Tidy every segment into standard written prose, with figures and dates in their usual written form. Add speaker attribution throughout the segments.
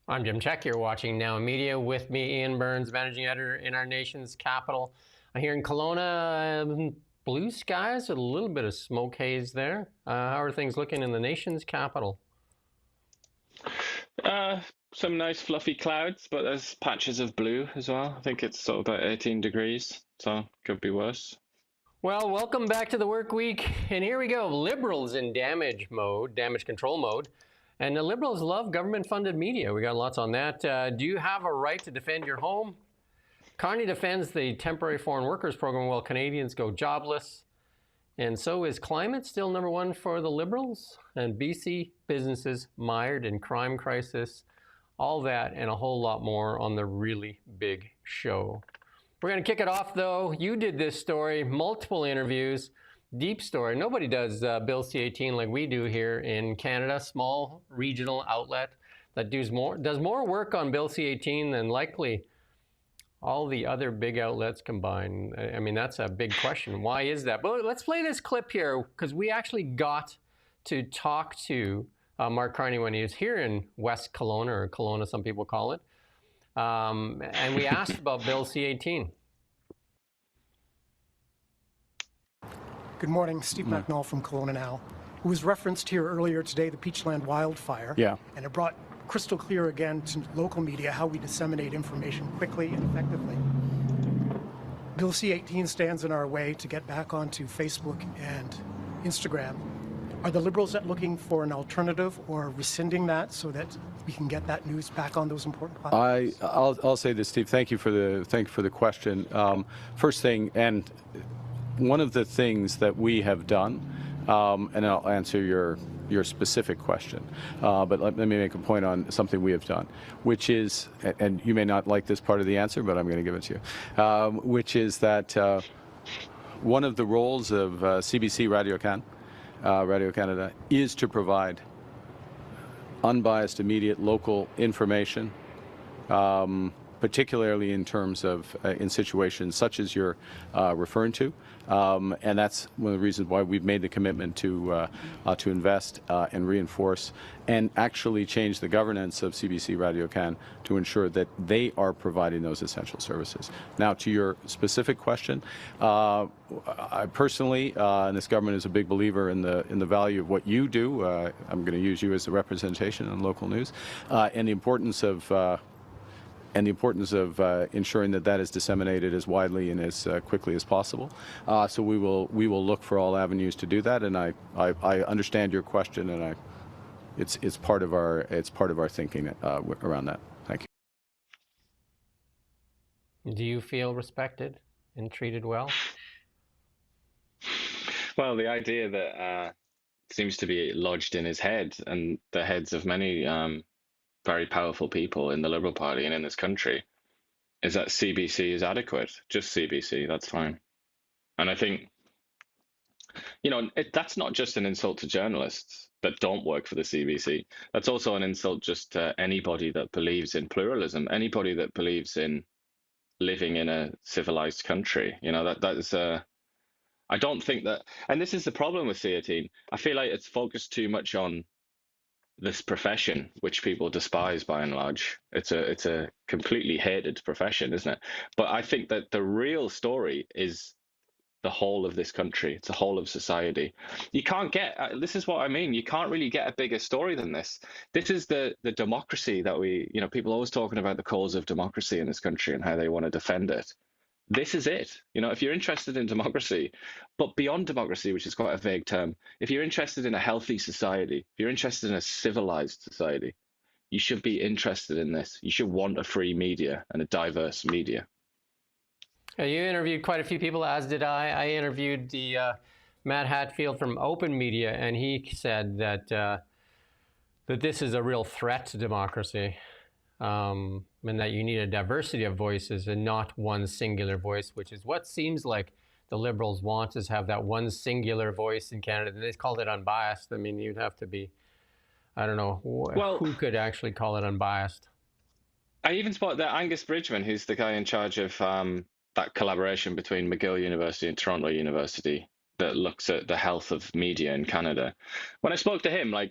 Speaker 1: I'm Jim Check. You're watching Now Media with me, Ian Burns, managing editor in our nation's capital. I'm here in Kelowna, blue skies with a little bit of smoke haze there. How are things looking in the nation's capital?
Speaker 2: Uh, some nice fluffy clouds, but there's patches of blue as well. I think it's sort of about 18 degrees, so could be worse.
Speaker 1: Well, welcome back to the work week. And here we go. Liberals in damage control mode. And the Liberals love government-funded media. We got lots on that. Do you have a right to defend your home? Carney defends the temporary foreign workers program while Canadians go jobless. And so is climate still number one for the Liberals? And BC businesses mired in crime crisis. All that and a whole lot more on the really big show. We're going to kick it off, though. You did this story, multiple interviews, deep story. Nobody does Bill C-18 like we do here in Canada, small regional outlet that does more work on Bill C-18 than likely all the other big outlets combined. I mean, that's a big question. Why is that? But let's play this clip here because we actually got to talk to Mark Carney when he was here in West Kelowna, or Kelowna, some people call it. And we asked about Bill C-18.
Speaker 3: Good morning, Steve McNall from Kelowna Now. It was referenced here earlier today, the Peachland wildfire.
Speaker 4: Yeah.
Speaker 3: And it brought crystal clear again to local media how we disseminate information quickly and effectively. Bill C-18 stands in our way to get back onto Facebook and Instagram. Are the Liberals looking for an alternative or rescinding that so that we can get that news back on those important platforms?
Speaker 4: I'll say this, Steve. Thank you for the question. First thing, and one of the things that we have done, and I'll answer your specific question, but let me make a point on something we have done, which is, and you may not like this part of the answer, but I'm going to give it to you, which is that one of the roles of CBC Radio Canada is to provide unbiased, immediate, local information, particularly in terms of in situations such as you're referring to. And that's one of the reasons why we've made the commitment to invest and reinforce and actually change the governance of CBC Radio Can to ensure that they are providing those essential services. Now, to your specific question, I personally, and this government is a big believer in the value of what you do. I'm going to use you as a representation on local news, and the importance of ensuring that that is disseminated as widely and as quickly as possible. So we will look for all avenues to do that. And I understand your question, and it's part of our thinking around that. Thank you.
Speaker 1: Do you feel respected and treated well?
Speaker 2: Well, the idea that seems to be lodged in his head and the heads of many very powerful people in the Liberal Party and in this country is that CBC is adequate. Just CBC, that's fine. And I think, that's not just an insult to journalists that don't work for the CBC. That's also an insult just to anybody that believes in pluralism, anybody that believes in living in a civilized country. That is I don't think that, and this is the problem with C-18. I feel like it's focused too much on this profession, which people despise by and large. It's a completely hated profession, isn't it? But I think that the real story is the whole of this country. It's the whole of society. You can't get, this is what I mean, you can't really get a bigger story than this. This is the democracy that people always talking about the cause of democracy in this country and how they want to defend it. This is it. If you're interested in democracy, but beyond democracy, which is quite a vague term, if you're interested in a healthy society, if you're interested in a civilized society, you should be interested in this. You should want a free media and a diverse media.
Speaker 1: You interviewed quite a few people, as did I. I interviewed the Matt Hatfield from Open Media, and he said that that this is a real threat to democracy. And that you need a diversity of voices and not one singular voice, which is what seems like the Liberals want, is have that one singular voice in Canada. And they called it unbiased. I mean, you'd have to be, I don't know, who could actually call it unbiased?
Speaker 2: I even spotted that Angus Bridgman, who's the guy in charge of that collaboration between McGill University and Toronto University that looks at the health of media in Canada. When I spoke to him, I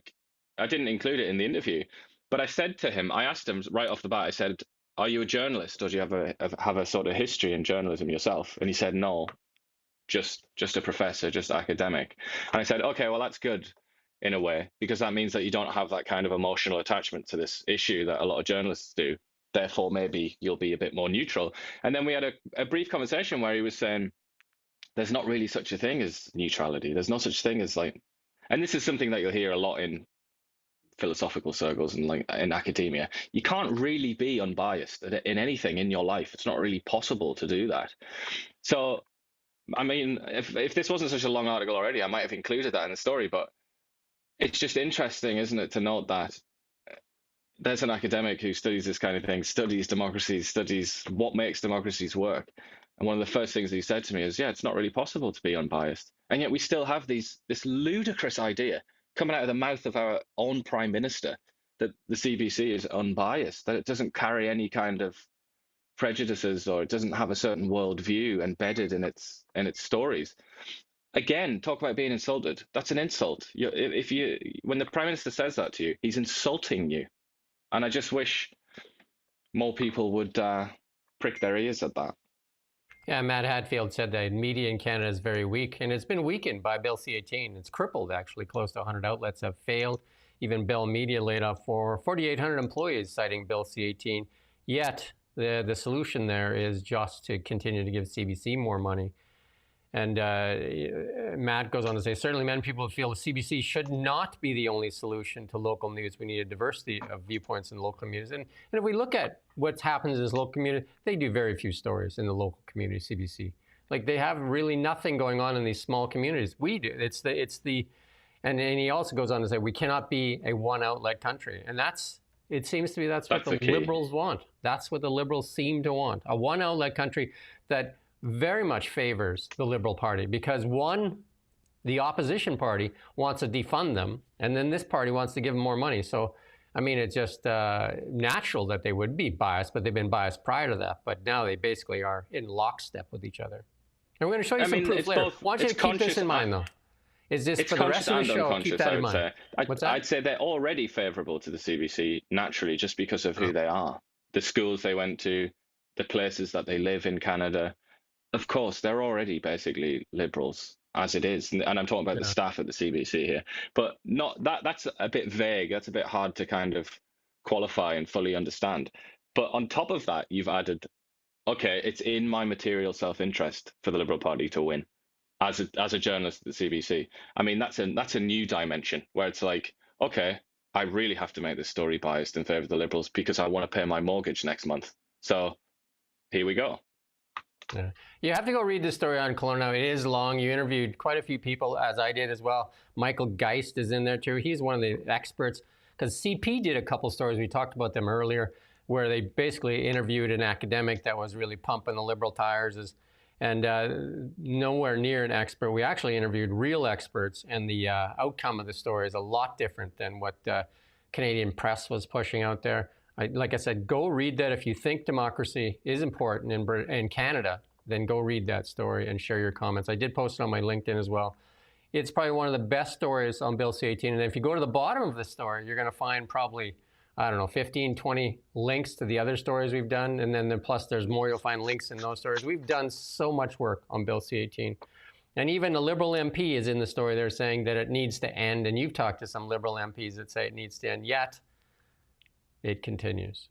Speaker 2: didn't include it in the interview, But I said to him, I asked him right off the bat, I said, are you a journalist, or do you have a sort of history in journalism yourself? And he said, no, just a professor, just academic. And I said, okay, well, that's good in a way, because that means that you don't have that kind of emotional attachment to this issue that a lot of journalists do. Therefore, maybe you'll be a bit more neutral. And then we had a brief conversation where he was saying, there's not really such a thing as neutrality. There's no such thing as like, and this is something that you'll hear a lot in philosophical circles and like in academia. You can't really be unbiased in anything in your life. It's not really possible to do that. So, I mean, if this wasn't such a long article already, I might have included that in the story, but it's just interesting, isn't it, to note that there's an academic who studies this kind of thing, studies democracies, studies what makes democracies work. And one of the first things he said to me is, yeah, it's not really possible to be unbiased. And yet we still have this ludicrous idea coming out of the mouth of our own prime minister that the CBC is unbiased, that it doesn't carry any kind of prejudices, or it doesn't have a certain worldview embedded in its stories. Again, talk about being insulted. That's an insult. When the prime minister says that to you, he's insulting you. And I just wish more people would prick their ears at that.
Speaker 1: Yeah, Matt Hadfield said that media in Canada is very weak, and it's been weakened by Bill C-18. It's crippled, actually. Close to 100 outlets have failed. Even Bell Media laid off 4,800 employees, citing Bill C-18. Yet, the solution there is just to continue to give CBC more money. And Matt goes on to say, certainly many people feel the CBC should not be the only solution to local news. We need a diversity of viewpoints in local communities. And if we look at what happens in this local community, they do very few stories in the local community, CBC. Like, they have really nothing going on in these small communities. We do. And he also goes on to say, we cannot be a one outlet country. And it seems to be that's what the Liberals want. That's what the Liberals seem to want. A one outlet country that very much favors the Liberal Party, because the opposition party wants to defund them, and then this party wants to give them more money. So, I mean, it's just natural that they would be biased, but they've been biased prior to that. But now they basically are in lockstep with each other. And we're going to show you some proof later. I want you to keep this in mind, though. Is this for the rest of the show? Keep that in mind.
Speaker 2: What's that? I'd say they're already favourable to the CBC naturally, just because of who they are, the schools they went to, the places that they live in Canada. Of course, they're already basically Liberals as it is, and I'm talking about the staff at the CBC here. But not that's a bit vague. That's a bit hard to kind of qualify and fully understand. But on top of that, you've added, okay, it's in my material self-interest for the Liberal Party to win as a journalist at the CBC. I mean, that's a new dimension where it's like, okay, I really have to make this story biased in favour of the Liberals because I want to pay my mortgage next month. So here we go.
Speaker 1: Yeah. You have to go read this story on Kelowna now. It is long. You interviewed quite a few people, as I did as well. Michael Geist is in there too. He's one of the experts, because CP did a couple stories. We talked about them earlier, where they basically interviewed an academic that was really pumping the Liberal tires, and nowhere near an expert. We actually interviewed real experts, and the outcome of the story is a lot different than what Canadian press was pushing out there. Like I said, go read that. If you think democracy is important in Canada, then go read that story and share your comments. I did post it on my LinkedIn as well. It's probably one of the best stories on Bill C-18. And if you go to the bottom of the story, you're going to find probably, I don't know, 15, 20 links to the other stories we've done. And then plus there's more. You'll find links in those stories. We've done so much work on Bill C-18. And even a Liberal MP is in the story. They're saying that it needs to end. And you've talked to some Liberal MPs that say it needs to end, yet it continues.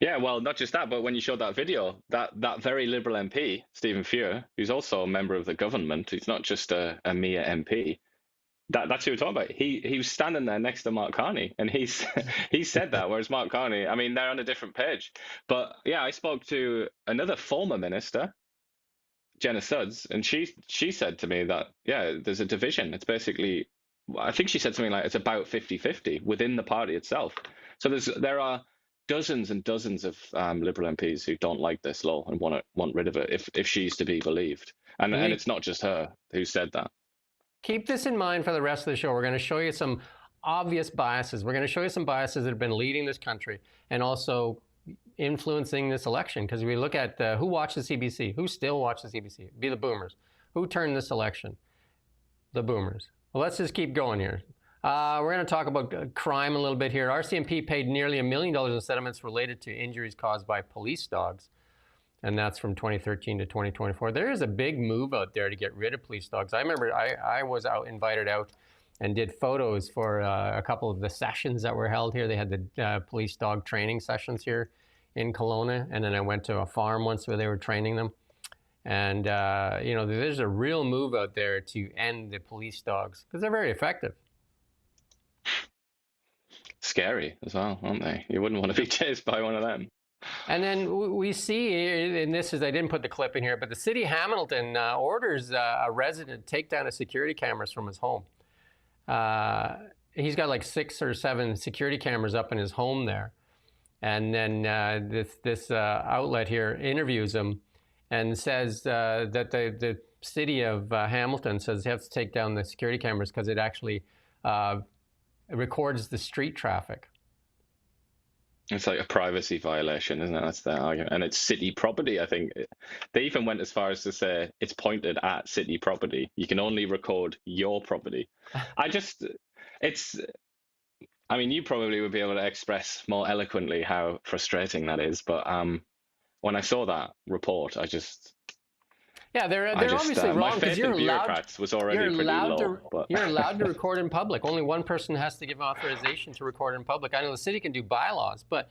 Speaker 2: Yeah, well, not just that, but when you showed that video, that very Liberal MP, Stephen Fuhr, who's also a member of the government, he's not just a mere MP, that's who we're talking about. He was standing there next to Mark Carney, and he said that, whereas Mark Carney, I mean, they're on a different page. But yeah, I spoke to another former minister, Jenna Sudds, and she said to me that, yeah, there's a division. It's basically, I think she said something like it's about 50-50 within the party itself. So there are dozens and dozens of Liberal MPs who don't like this law and want rid of it if she's to be believed. And it's not just her who said that.
Speaker 1: Keep this in mind for the rest of the show. We're going to show you some obvious biases. We're going to show you some biases that have been leading this country and also influencing this election. Because we look at who watches CBC, who still watches CBC, it'd be the boomers. Who turned this election? The boomers. Well, let's just keep going here. We're going to talk about crime a little bit here. RCMP paid nearly $1 million in settlements related to injuries caused by police dogs. And that's from 2013 to 2024. There is a big move out there to get rid of police dogs. I remember I was invited out and did photos for a couple of the sessions that were held here. They had the police dog training sessions here in Kelowna. And then I went to a farm once where they were training them. And, there's a real move out there to end the police dogs because they're very effective.
Speaker 2: Scary as well, aren't they? You wouldn't want to be chased by one of them.
Speaker 1: And then we see, and this is, I didn't put the clip in here, but the city of Hamilton orders a resident to take down his security cameras from his home. He's got like 6 or 7 security cameras up in his home there. And then this outlet here interviews him and says that the city of Hamilton says they have to take down the security cameras because it actually records the street traffic.
Speaker 2: It's like a privacy violation, isn't it? That's their argument. And it's city property, I think. They even went as far as to say it's pointed at city property. You can only record your property. I mean, you probably would be able to express more eloquently how frustrating that is. But when I saw that report,
Speaker 1: yeah, they're obviously wrong because you're allowed you're allowed to record in public. Only one person has to give authorization to record in public. I know the city can do bylaws, but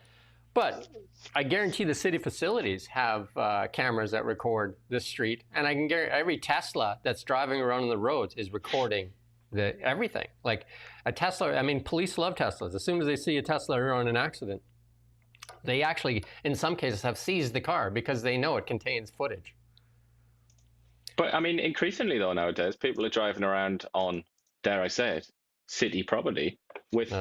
Speaker 1: I guarantee the city facilities have cameras that record the street, and I can guarantee every Tesla that's driving around on the roads is recording everything. Like a Tesla, I mean, police love Teslas. As soon as they see a Tesla or on an accident, they actually, in some cases, have seized the car because they know it contains footage.
Speaker 2: But I mean, increasingly though nowadays, people are driving around on, dare I say it, city property with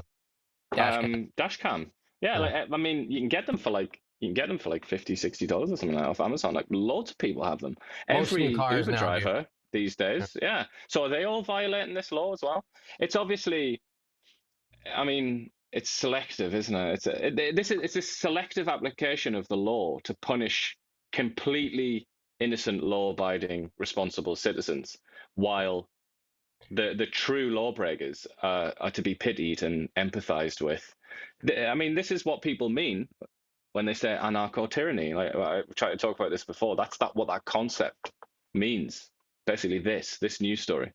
Speaker 2: dash cam. Yeah, like, I mean, you can get them for like $50, $60 or something like that off Amazon. Like loads of people have them. Every Uber driver these days, yeah. So are they all violating this law as well? It's obviously, I mean, it's selective, isn't it? It's a selective application of the law to punish completely innocent, law-abiding, responsible citizens, while the true lawbreakers are to be pitied and empathized with. I mean, this is what people mean when they say anarcho-tyranny. Like I tried to talk about this before. That's what that concept means. Basically, this news story.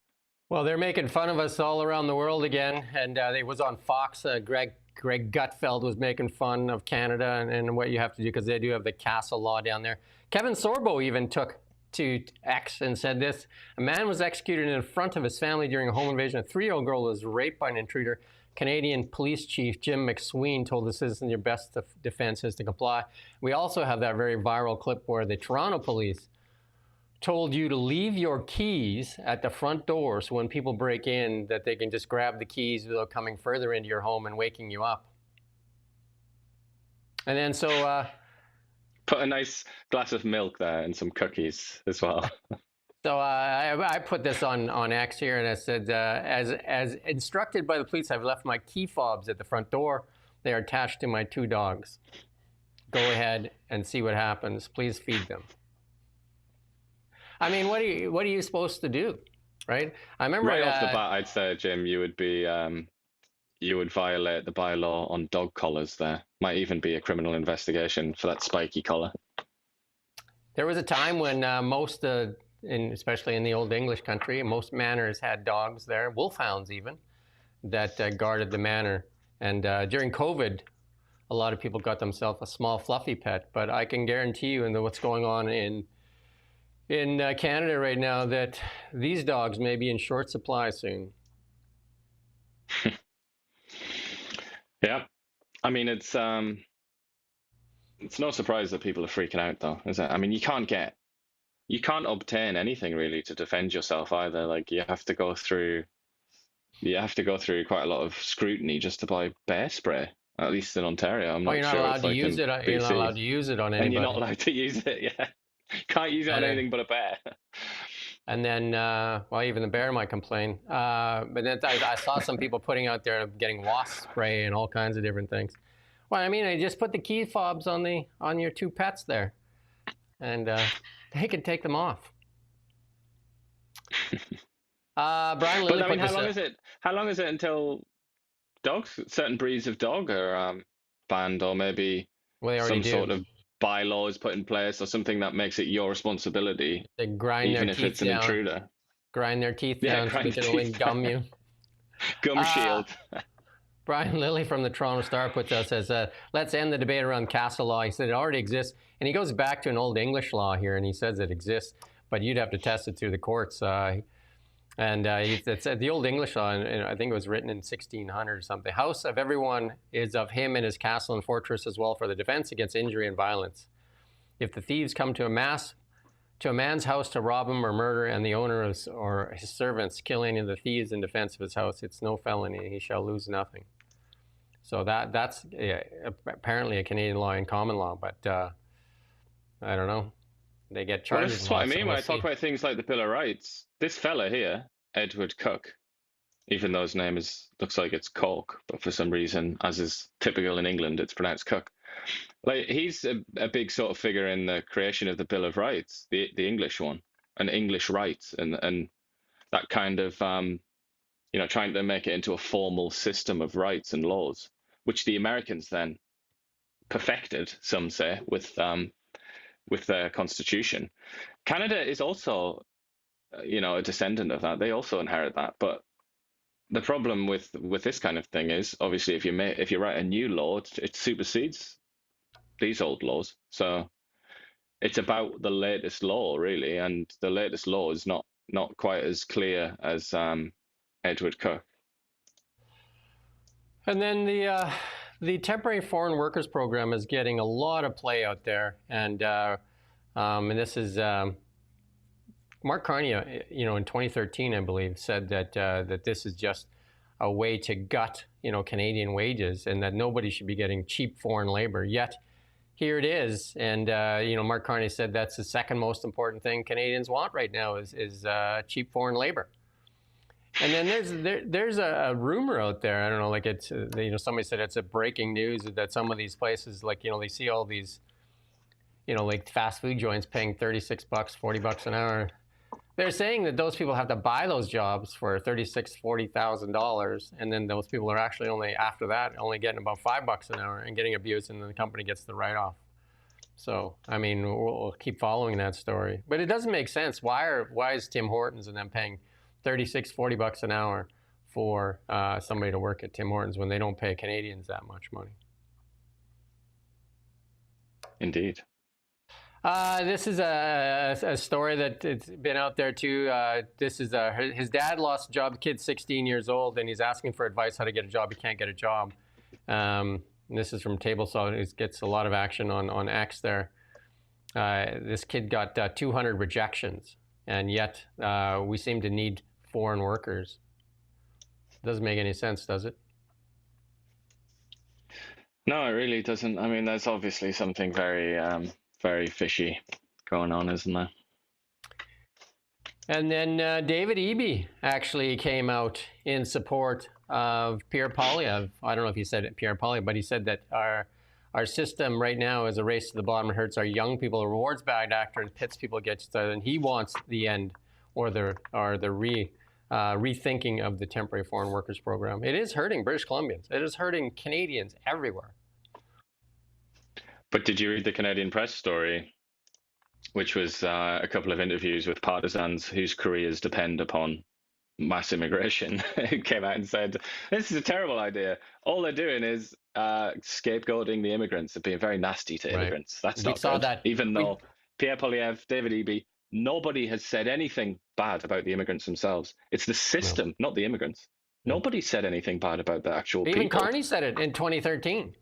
Speaker 1: Well, they're making fun of us all around the world again, and it was on Fox. Greg Gutfeld was making fun of Canada and what you have to do because they do have the castle law down there. Kevin Sorbo even took to X and said this: a man was executed in front of his family during a home invasion. A 3-year-old girl was raped by an intruder. Canadian Police Chief Jim McSween told the citizen your best defense is to comply. We also have that very viral clip where the Toronto police told you to leave your keys at the front door so when people break in that they can just grab the keys without coming further into your home and waking you up. And then
Speaker 2: put a nice glass of milk there and some cookies as well.
Speaker 1: So I put this on X here, and I said, as instructed by the police, I've left my key fobs at the front door. They are attached to my 2 dogs. Go ahead and see what happens. Please feed them. I mean, what are you supposed to do, right? I remember
Speaker 2: right off the bat, I'd say, Jim, you would violate the bylaw on dog collars. There might even be a criminal investigation for that spiky collar.
Speaker 1: There was a time when especially in the old English country, most manors had dogs there, wolfhounds even, that guarded the manor. And during COVID, a lot of people got themselves a small fluffy pet. But I can guarantee you, and what's going on in Canada right now, that these dogs may be in short supply soon.
Speaker 2: Yeah, I mean, it's no surprise that people are freaking out, though, is it? I mean, you can't obtain anything really to defend yourself either. Like you have to go through quite a lot of scrutiny just to buy bear spray. At least in Ontario, I'm not sure.
Speaker 1: You're not allowed to use it. You're not allowed to use it on anybody.
Speaker 2: And you're not allowed to use it. Yeah, can't use it on anything but a bear.
Speaker 1: And then, even the bear might complain. But then I saw some people putting out there getting wasp spray and all kinds of different things. Well, I mean, I just put the key fobs on your 2 pets there, and they can take them off. Brian
Speaker 2: But
Speaker 1: Lilly
Speaker 2: I mean,
Speaker 1: put
Speaker 2: how
Speaker 1: this
Speaker 2: long
Speaker 1: up.
Speaker 2: is it? How long is it until dogs, certain breeds of dog, are banned, or maybe
Speaker 1: Well, they already
Speaker 2: some
Speaker 1: do.
Speaker 2: sort of bylaw is put in place, or something that makes it your responsibility,
Speaker 1: They grind their
Speaker 2: even if
Speaker 1: teeth
Speaker 2: it's an
Speaker 1: down.
Speaker 2: intruder?
Speaker 1: Grind their teeth
Speaker 2: Yeah,
Speaker 1: down so they
Speaker 2: grind
Speaker 1: can
Speaker 2: your
Speaker 1: only
Speaker 2: teeth.
Speaker 1: gum you.
Speaker 2: Gum
Speaker 1: Uh,
Speaker 2: shield.
Speaker 1: Brian Lilly from the Toronto Star puts out, says, let's end the debate around castle law. He said it already exists. And he goes back to an old English law here, and he says it exists, but you'd have to test it through the courts. It said the old English law, and I think it was written in 1600 or something. House of everyone is of him and his castle and fortress as well for the defense against injury and violence. If the thieves come to a man's house to rob him or murder, and the owner or his servants kill any of the thieves in defense of his house, it's no felony, and he shall lose nothing. So that's apparently a Canadian law and common law, but I don't know. They get charged.
Speaker 2: Well, this is what I mean when I talk about things like the Bill of Rights. This fella here, Edward Cook, even though his name looks like it's Cork, but for some reason, as is typical in England, it's pronounced Cook. Like, he's a big sort of figure in the creation of the Bill of Rights, the English one, and English rights, and that kind of trying to make it into a formal system of rights and laws, which the Americans then perfected, some say, with their constitution. Canada is also, a descendant of that. They also inherit that. But the problem with this kind of thing is, obviously, if you write a new law, it supersedes these old laws. So it's about the latest law, really, and the latest law is not quite as clear as Edward Cook.
Speaker 1: And then the temporary foreign workers program is getting a lot of play out there, and this is Mark Carney, in 2013, I believe, said that this is just a way to gut, Canadian wages, and that nobody should be getting cheap foreign labor. Yet here it is, and Mark Carney said that's the second most important thing Canadians want right now is cheap foreign labor. And then there's a rumor out there. I don't know, like it's somebody said it's a breaking news that some of these places, like they see all these, like fast food joints paying $36, $40 an hour. They're saying that those people have to buy those jobs for $36,000, $40,000, and then those people are actually only after that only getting about $5 an hour and getting abused, and then the company gets the write-off. So I mean, we'll keep following that story, but it doesn't make sense. Why is Tim Hortons and them paying $36, $40 an hour for somebody to work at Tim Hortons when they don't pay Canadians that much money?
Speaker 2: Indeed.
Speaker 1: This is a story that it's been out there too. This is his dad lost a job. The kid's 16 years old, and he's asking for advice how to get a job. He can't get a job. This is from Table Saw. It gets a lot of action on X there. This kid got 200 rejections, and yet we seem to need foreign workers. Doesn't make any sense, does it?
Speaker 2: No, it really doesn't. I mean, there's obviously something very, very fishy going on, isn't there?
Speaker 1: And then David Eby actually came out in support of Pierre Poilievre. I don't know if he said it, Pierre Poilievre, but he said that our system right now is a race to the bottom. It hurts our young people, it rewards bad actors, and pits people against each other. And he wants the end or the rethinking of the temporary foreign workers program. It is hurting British Columbians. It is hurting Canadians everywhere.
Speaker 2: But did you read the Canadian Press story, which was a couple of interviews with partisans whose careers depend upon mass immigration, who came out and said, this is a terrible idea. All they're doing is scapegoating the immigrants and being very nasty to immigrants. That's not good.
Speaker 1: That.
Speaker 2: Even though Pierre Poilievre, David Eby, nobody has said anything bad about the immigrants themselves. It's the system, not the immigrants. Nobody said anything bad about the actual people.
Speaker 1: Even Carney said it in 2013.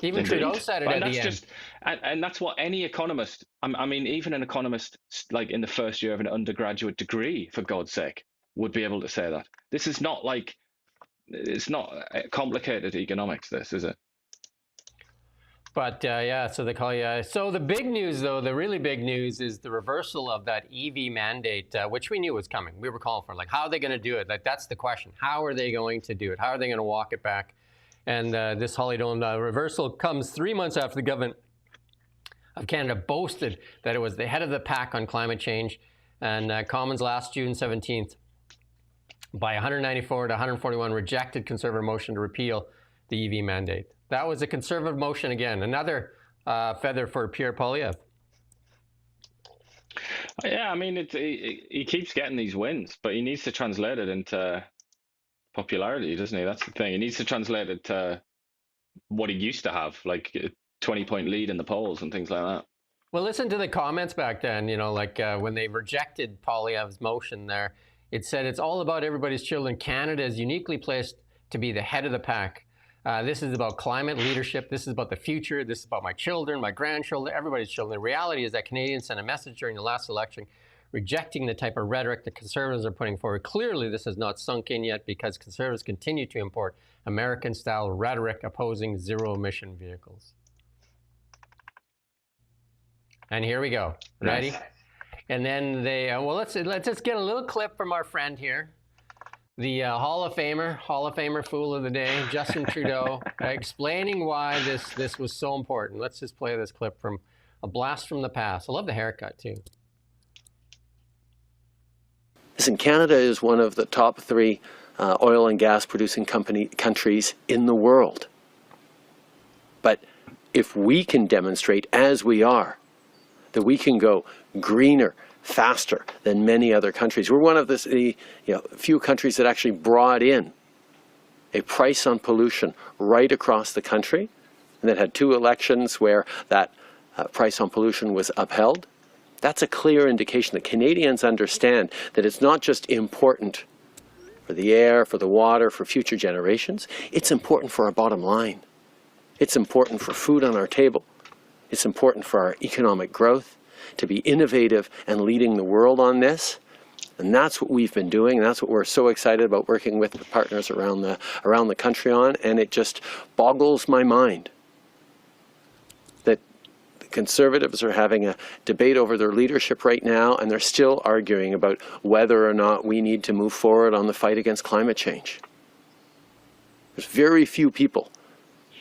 Speaker 1: Even
Speaker 2: Indeed.
Speaker 1: Trudeau said it
Speaker 2: and
Speaker 1: at
Speaker 2: that's
Speaker 1: the end.
Speaker 2: And that's what any economist, I mean, even an economist like in the first year of an undergraduate degree, for God's sake, would be able to say that. This is not like, it's not complicated economics, this, is it?
Speaker 1: But yeah, so they call you. So the big news, though, the really big news is the reversal of that EV mandate, which we knew was coming. We were calling for, like, how are they going to do it? Like, that's the question. How are they going to do it? How are they going to walk it back? And this Holly Dolan reversal comes 3 months after the government of Canada boasted that it was the head of the pack on climate change. And Commons last June 17th, by 194 to 141, rejected Conservative motion to repeal the EV mandate. That was a Conservative motion again. Another feather for Pierre Poilievre.
Speaker 2: Yeah, I mean, he keeps getting these wins, but he needs to translate it into popularity, doesn't he? That's the thing. He needs to translate it to what he used to have, like a 20-point lead in the polls and things like that.
Speaker 1: Well, listen to the comments back then, like when they rejected Poilievre's motion there, it said it's all about everybody's children. Canada is uniquely placed to be the head of the pack. This is about climate leadership. This is about the future. This is about my children, my grandchildren, everybody's children. The reality is that Canadians sent a message during the last election rejecting the type of rhetoric that Conservatives are putting forward. Clearly, this has not sunk in yet because Conservatives continue to import American-style rhetoric opposing zero-emission vehicles. And here we go. Ready? Nice. And then they, well, let's just get a little clip from our friend here. The Hall of Famer fool of the day, Justin Trudeau, explaining why this was so important. Let's just play this clip from A Blast from the Past. I love the haircut, too.
Speaker 5: Listen, Canada is one of the top 3 oil and gas producing countries in the world. But if we can demonstrate, as we are, that we can go greener, faster than many other countries. We're one of the few countries that actually brought in a price on pollution right across the country, and that had 2 elections where that price on pollution was upheld. That's a clear indication that Canadians understand that it's not just important for the air, for the water, for future generations. It's important for our bottom line. It's important for food on our table. It's important for our economic growth, to be innovative and leading the world on this. And that's what we've been doing, and that's what we're so excited about working with the partners around the country on. And it just boggles my mind that the Conservatives are having a debate over their leadership right now, and they're still arguing about whether or not we need to move forward on the fight against climate change. There's very few people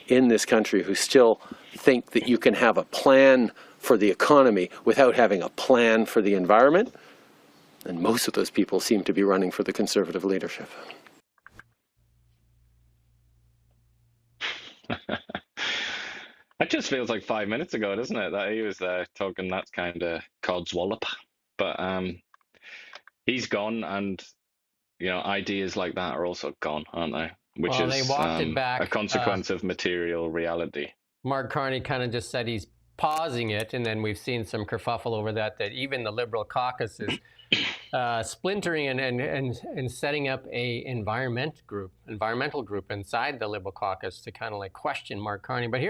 Speaker 5: in this country who still think that you can have a plan for the economy without having a plan for the environment. And most of those people seem to be running for the Conservative leadership.
Speaker 2: It just feels like 5 minutes ago, doesn't it, that he was talking that kind of codswallop. But he's gone, and ideas like that are also gone, aren't they? Which is
Speaker 1: they walked it back,
Speaker 2: a consequence of material reality.
Speaker 1: Mark Carney kind of just said he's pausing it, and then we've seen some kerfuffle over that even the Liberal caucus is splintering and setting up a environmental group inside the Liberal caucus to kind of like question Mark Carney. But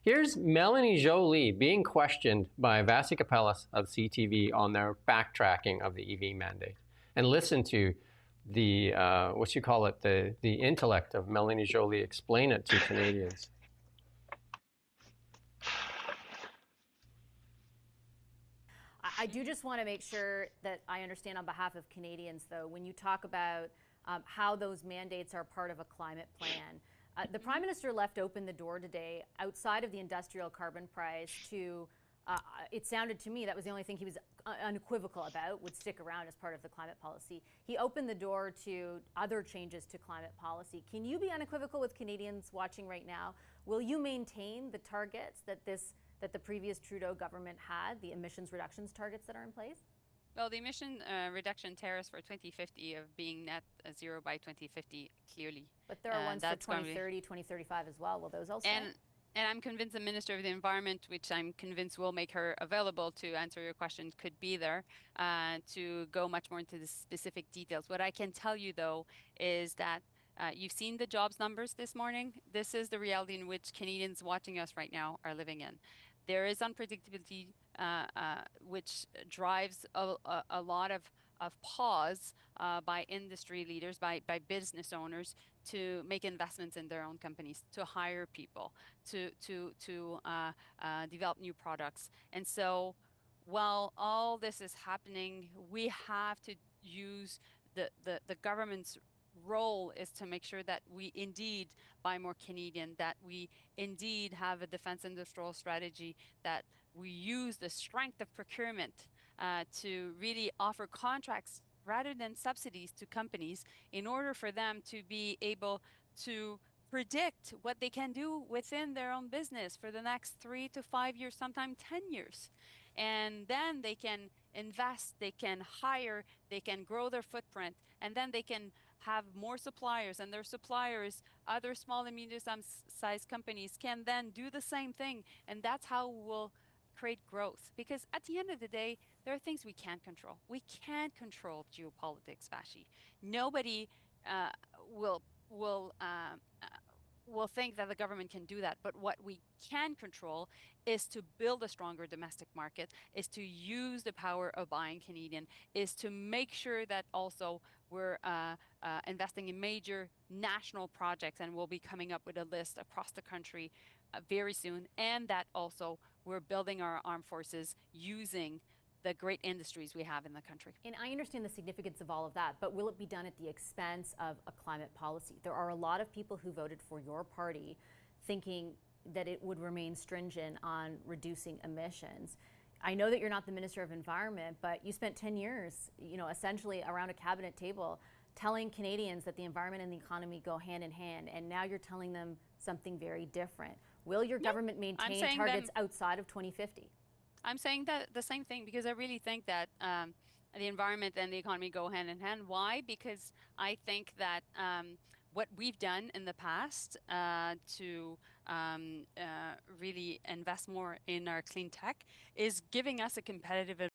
Speaker 1: here's Melanie Joly being questioned by Vasi Kapelas of CTV on their backtracking of the EV mandate. And listen to the the intellect of Melanie Joly explain it to Canadians.
Speaker 6: I do just want to make sure that I understand on behalf of Canadians, though, when you talk about how those mandates are part of a climate plan. The Prime Minister left open the door today outside of the industrial carbon price to, it sounded to me that was the only thing he was unequivocal about, would stick around as part of the climate policy. He opened the door to other changes to climate policy. Can you be unequivocal with Canadians watching right now? Will you maintain the targets that the previous Trudeau government had, the emissions reductions targets that are in place?
Speaker 7: Well, the emission reduction tariffs for 2050 of being net zero by 2050, clearly.
Speaker 6: But there are ones for 2030, 2035 as well. Will those also?
Speaker 7: And I'm convinced the Minister of the Environment, which I'm convinced will make her available to answer your question, could be there to go much more into the specific details. What I can tell you, though, is that you've seen the jobs numbers this morning. This is the reality in which Canadians watching us right now are living in. There is unpredictability, which drives a lot of pause by industry leaders, by business owners, to make investments in their own companies, to hire people, to develop new products. And so while all this is happening, we have to use the government's role is to make sure that we indeed buy more Canadian, that we indeed have a defense industrial strategy, that we use the strength of procurement to really offer contracts rather than subsidies to companies in order for them to be able to predict what they can do within their own business for the next 3 to 5 years, sometimes 10 years. And then they can invest, they can hire, they can grow their footprint, and then they can have more suppliers, and their suppliers, other small and medium-sized companies, can then do the same thing. And that's how we'll create growth. Because at the end of the day, there are things we can't control. We can't control geopolitics, Vashi. Nobody will think that the government can do that. But what we can control is to build a stronger domestic market, is to use the power of buying Canadian, is to make sure that also we're investing in major national projects, and we'll be coming up with a list across the country very soon, and that also we're building our armed forces using the great industries we have in the country.
Speaker 6: And I understand the significance of all of that, but will it be done at the expense of a climate policy? There are a lot of people who voted for your party thinking that it would remain stringent on reducing emissions. I know that you're not the Minister of Environment, but you spent 10 years, essentially around a cabinet table telling Canadians that the environment and the economy go hand in hand, and now you're telling them something very different. Will your government maintain targets outside of 2050?
Speaker 7: I'm saying that the same thing, because I really think that the environment and the economy go hand in hand. Why? Because I think that what we've done in the past to really invest more in our clean tech is giving us a competitive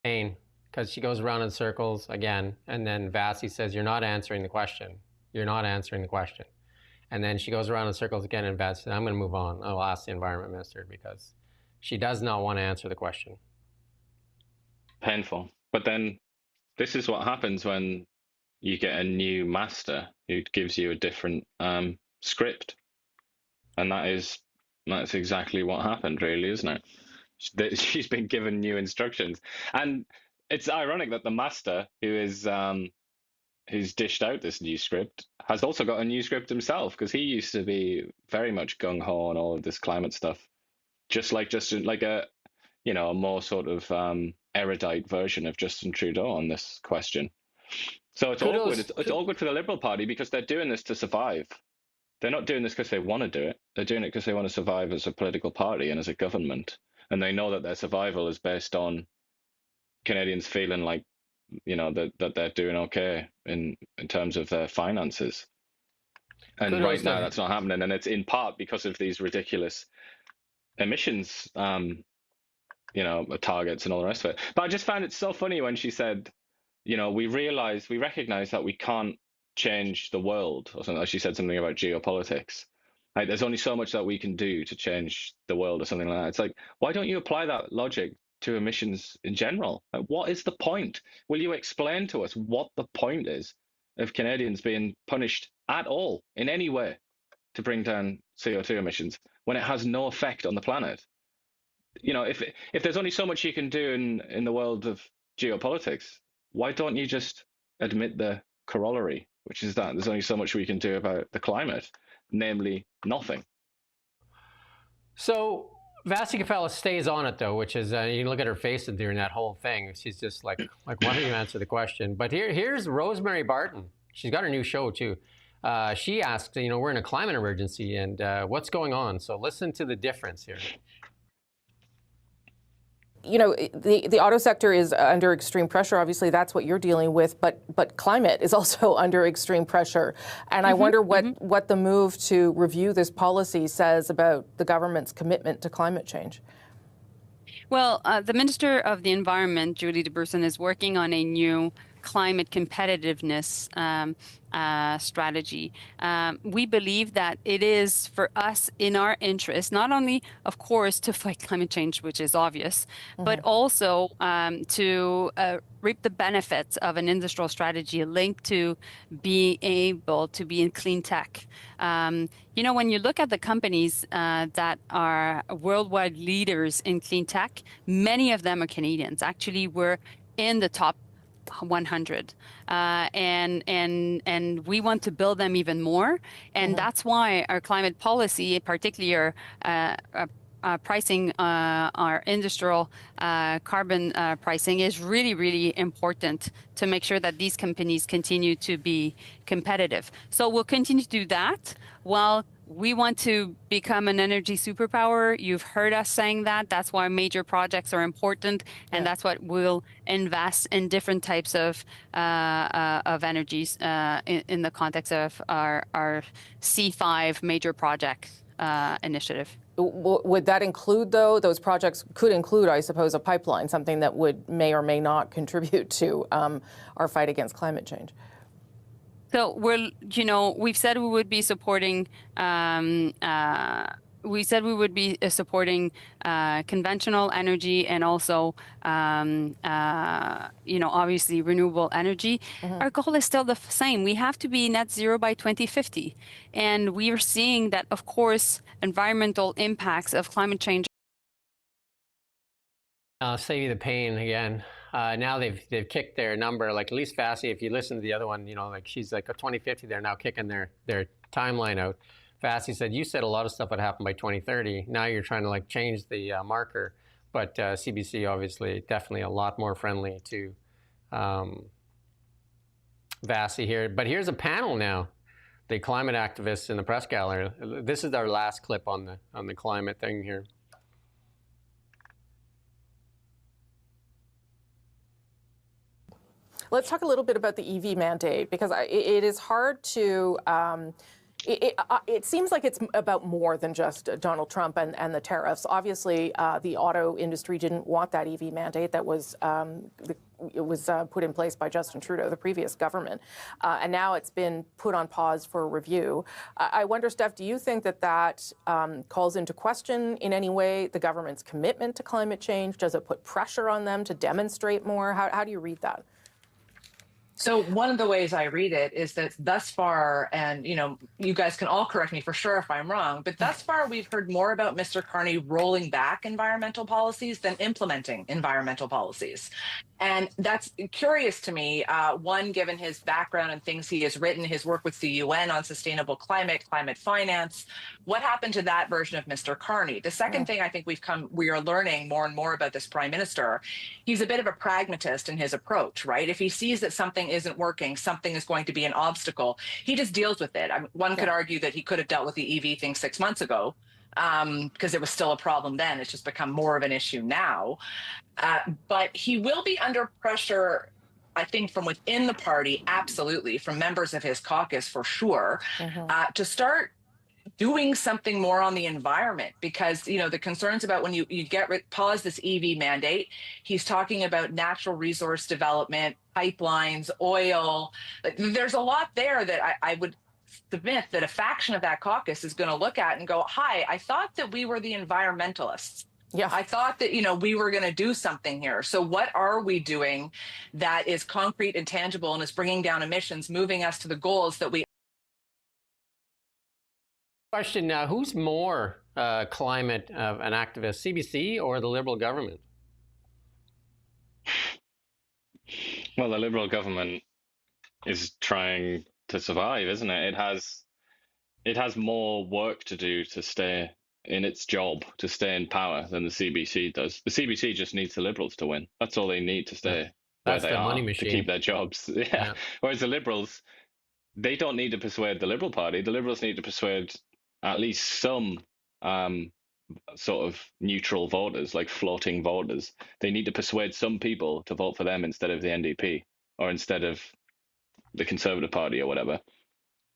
Speaker 7: advantage.
Speaker 1: Because she goes around in circles again, and then Vassy says, "You're not answering the question. You're not answering the question." And then she goes around in circles again, and Vassy says, "I'm going to move on. I'll ask the Environment Minister," because she does not want to answer the question.
Speaker 2: Painful. But then this is what happens when you get a new master who gives you a different script. And that's exactly what happened, really, isn't it? She's been given new instructions. And it's ironic that the master who's dished out this new script has also got a new script himself, because he used to be very much gung-ho on all of this climate stuff, just like a more sort of erudite version of Justin Trudeau on this question. So it's awkward. It's awkward for the Liberal Party, because they're doing this to survive. They're not doing this because they want to do it. They're doing it because they want to survive as a political party and as a government. And they know that their survival is based on Canadians feeling like, that they're doing okay in terms of their finances. And right now that's not happening. And it's in part because of these ridiculous emissions, targets and all the rest of it. But I just found it so funny when she said, we recognize that we can't change the world, or something. She said something about geopolitics. Like, there's only so much that we can do to change the world, or something like that. It's like, why don't you apply that logic to emissions in general? Like, what is the point? Will you explain to us what the point is of Canadians being punished at all in any way to bring down CO2 emissions when it has no effect on the planet? If there's only so much you can do in the world of geopolitics, why don't you just admit the corollary, which is that there's only so much we can do about the climate, namely nothing?
Speaker 1: So Vassy Kafala stays on it, though, which is, you can look at her face during that whole thing. She's just like, why don't you answer the question? But here's Rosemary Barton. She's got her new show, too. She asked, we're in a climate emergency, and what's going on? So listen to the difference here.
Speaker 8: The auto sector is under extreme pressure. Obviously, that's what you're dealing with. But climate is also under extreme pressure. And I wonder what the move to review this policy says about the government's commitment to climate change.
Speaker 7: Well, the Minister of the Environment, Julie DeBruson, is working on a new climate competitiveness strategy. We believe that it is for us in our interest, not only, of course, to fight climate change, which is obvious, but also to reap the benefits of an industrial strategy linked to being able to be in clean tech. When you look at the companies that are worldwide leaders in clean tech, many of them are Canadians. Actually, we're in the top 100, and we want to build them even more, and that's why our climate policy, particularly pricing, our industrial carbon pricing is really, really important to make sure that these companies continue to be competitive. So we'll continue to do that while we want to become an energy superpower. You've heard us saying that. That's why major projects are important, and that's what we'll invest in different types of energies in the context of our C5 major project initiative.
Speaker 8: Would that include, though, those projects could include, I suppose, a pipeline, something that may or may not contribute to our fight against climate change?
Speaker 7: So we've said we would be supporting. We said we would be supporting conventional energy and also, obviously renewable energy. Our goal is still the same. We have to be net zero by 2050, and we are seeing that, of course, environmental impacts of climate change.
Speaker 1: I'll save you the pain again. Now they've kicked their number, like at least Fassi, if you listen to the other one, like she's like a 2050, they're now kicking their timeline out. Fassi said, you said a lot of stuff would happen by 2030. Now you're trying to like change the marker. But CBC obviously definitely a lot more friendly to Fassi here. But here's a panel now, the climate activists in the press gallery. This is our last clip on the climate thing here.
Speaker 8: Let's talk a little bit about the EV mandate, because it is hard to, it seems like it's about more than just Donald Trump and the tariffs. Obviously, the auto industry didn't want that EV mandate that was put in place by Justin Trudeau, the previous government. And now it's been put on pause for review. I wonder, Steph, do you think that calls into question in any way the government's commitment to climate change? Does it put pressure on them to demonstrate more? How do you read that?
Speaker 9: So one of the ways I read it is that thus far, and you guys can all correct me for sure if I'm wrong, but thus far we've heard more about Mr. Carney rolling back environmental policies than implementing environmental policies. And that's curious to me, one, given his background and things he has written, his work with the UN on sustainable climate finance. What happened to that version of Mr. Carney? The second thing I think we are learning more and more about this prime minister, he's a bit of a pragmatist in his approach, right? If he sees that something isn't working, something is going to be an obstacle, he just deals with it. One could argue that he could have dealt with the EV thing 6 months ago, because it was still a problem then. It's just become more of an issue now. But he will be under pressure, I think, from within the party, absolutely, from members of his caucus for sure, to start doing something more on the environment, because the concerns about when you pause this EV mandate, he's talking about natural resource development, pipelines, oil. There's a lot there that I would submit that a faction of that caucus is going to look at and go, hi, I thought that we were the environmentalists. Yeah, I thought that, we were going to do something here. So what are we doing that is concrete and tangible and is bringing down emissions, moving us to the goals that we...
Speaker 1: Question now, who's more climate an activist, CBC or the Liberal government?
Speaker 2: Well, the Liberal government is trying to survive, isn't it? It has more work to do to stay in its job, to stay in power, than the CBC does. The CBC just needs the Liberals to win. That's all they need to stay where they are, to keep their jobs. Yeah. Whereas the Liberals, they don't need to persuade the Liberal Party. The Liberals need to persuade at least some sort of neutral voters, like floating voters. They need to persuade some people to vote for them instead of the NDP or instead of the Conservative Party or whatever.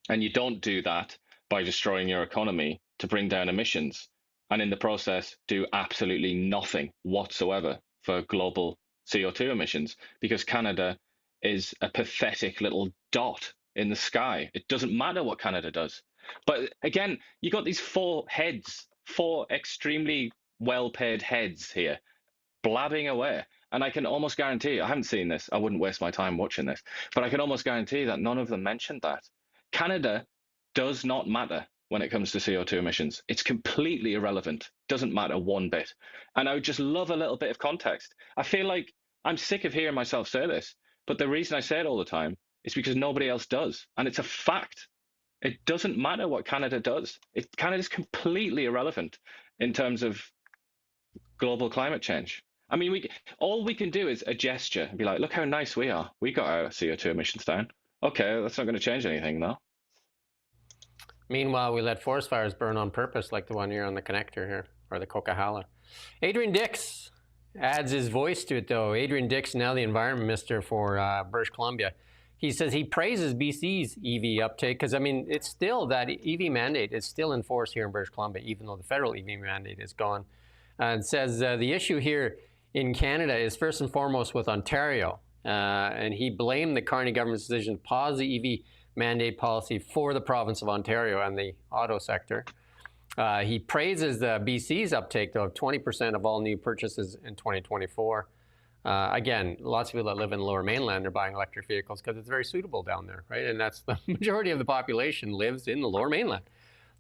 Speaker 2: And you don't do that by destroying your economy to bring down emissions, and in the process do absolutely nothing whatsoever for global CO2 emissions, because Canada is a pathetic little dot in the sky. It doesn't matter what Canada does. But again, you got these four extremely well-paid heads here blabbing away. And I can almost guarantee you, I haven't seen this, I wouldn't waste my time watching this, but I can almost guarantee that none of them mentioned that. Canada does not matter when it comes to CO2 emissions. It's completely irrelevant. Doesn't matter one bit. And I would just love a little bit of context. I feel like I'm sick of hearing myself say this, but the reason I say it all the time is because nobody else does. And it's a fact. It doesn't matter what Canada does. Canada's completely irrelevant in terms of global climate change. I mean, all we can do is a gesture and be like, look how nice we are. We got our CO2 emissions down. Okay, that's not going to change anything, though.
Speaker 1: Meanwhile, we let forest fires burn on purpose, like the one here on the connector here, or the Coquihalla. Adrian Dix adds his voice to it, though. Adrian Dix, now the environment minister for British Columbia. He says he praises BC's EV uptake because, I mean, it's still that EV mandate is still in force here in British Columbia, even though the federal EV mandate is gone. And says the issue here in Canada is first and foremost with Ontario. And he blamed the Carney government's decision to pause the EV mandate policy for the province of Ontario and the auto sector. He praises the BC's uptake, though, of 20% of all new purchases in 2024. Again, lots of people that live in the Lower Mainland are buying electric vehicles because it's very suitable down there, right? And that's the majority of the population lives in the Lower Mainland.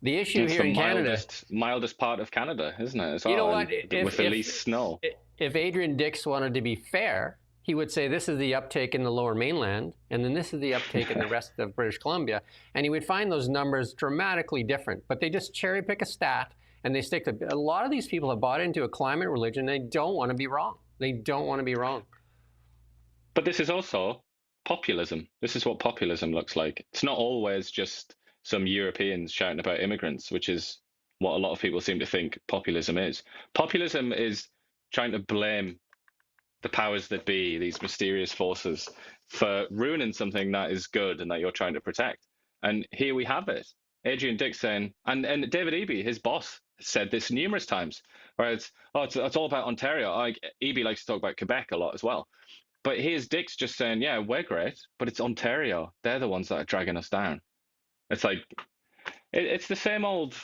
Speaker 1: The issue
Speaker 2: it's
Speaker 1: here
Speaker 2: the
Speaker 1: in Canada,
Speaker 2: mildest part of Canada, isn't it?
Speaker 1: You know what?
Speaker 2: With the least snow.
Speaker 1: If Adrian Dix wanted to be fair, he would say this is the uptake in the Lower Mainland, and then this is the uptake in the rest of British Columbia, and he would find those numbers dramatically different. But they just cherry pick a stat, and they stick to. A lot of these people have bought into a climate religion. They don't want to be wrong. They don't want to be wrong.
Speaker 2: But this is also populism. This is what populism looks like. It's not always just some Europeans shouting about immigrants, which is what a lot of people seem to think populism is. Populism is trying to blame the powers that be, these mysterious forces, for ruining something that is good and that you're trying to protect. And here we have it. Adrian Dix saying, and David Eby, his boss, said this numerous times, where it's all about Ontario. Eby likes to talk about Quebec a lot as well. But here's Dix just saying, yeah, we're great, but it's Ontario. They're the ones that are dragging us down. It's like, it's the same old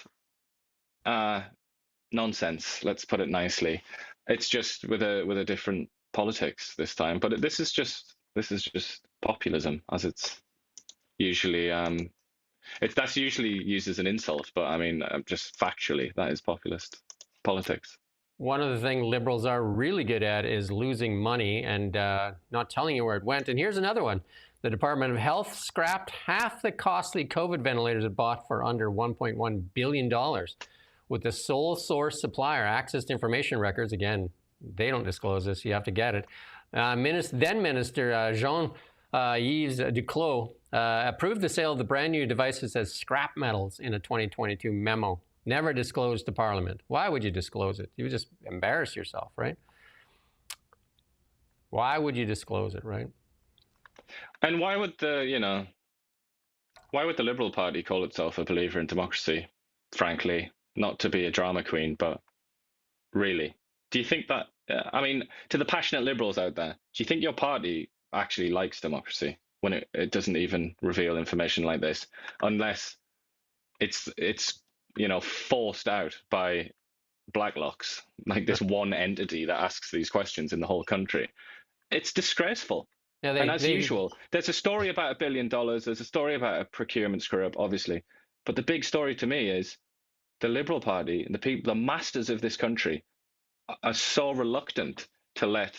Speaker 2: nonsense, let's put it nicely. It's just with a different politics this time. But this is just populism, as it's usually that's usually used as an insult, but I mean, just factually, that is populist politics.
Speaker 1: One of the things Liberals are really good at is losing money and not telling you where it went. And here's another one. The Department of Health scrapped half the costly COVID ventilators it bought for under $1.1 billion. With the sole source supplier access to information records, again, they don't disclose this, you have to get it. Then Minister Jean-Yves Duclos approved the sale of the brand new devices as scrap metals in a 2022 memo. Never disclosed to Parliament. Why would you disclose it? You would just embarrass yourself, right? Why would you disclose it, right?
Speaker 2: And why would the Liberal Party call itself a believer in democracy? Frankly, not to be a drama queen, but really, do you think that? I mean, to the passionate Liberals out there, do you think your party actually likes democracy when it doesn't even reveal information like this, unless it's forced out by Blacklocks, like this one entity that asks these questions in the whole country? It's disgraceful. Yeah, and as usual, there's a story about $1 billion. There's a story about a procurement screw up, obviously. But the big story to me is the Liberal Party and the people, the masters of this country, are so reluctant to let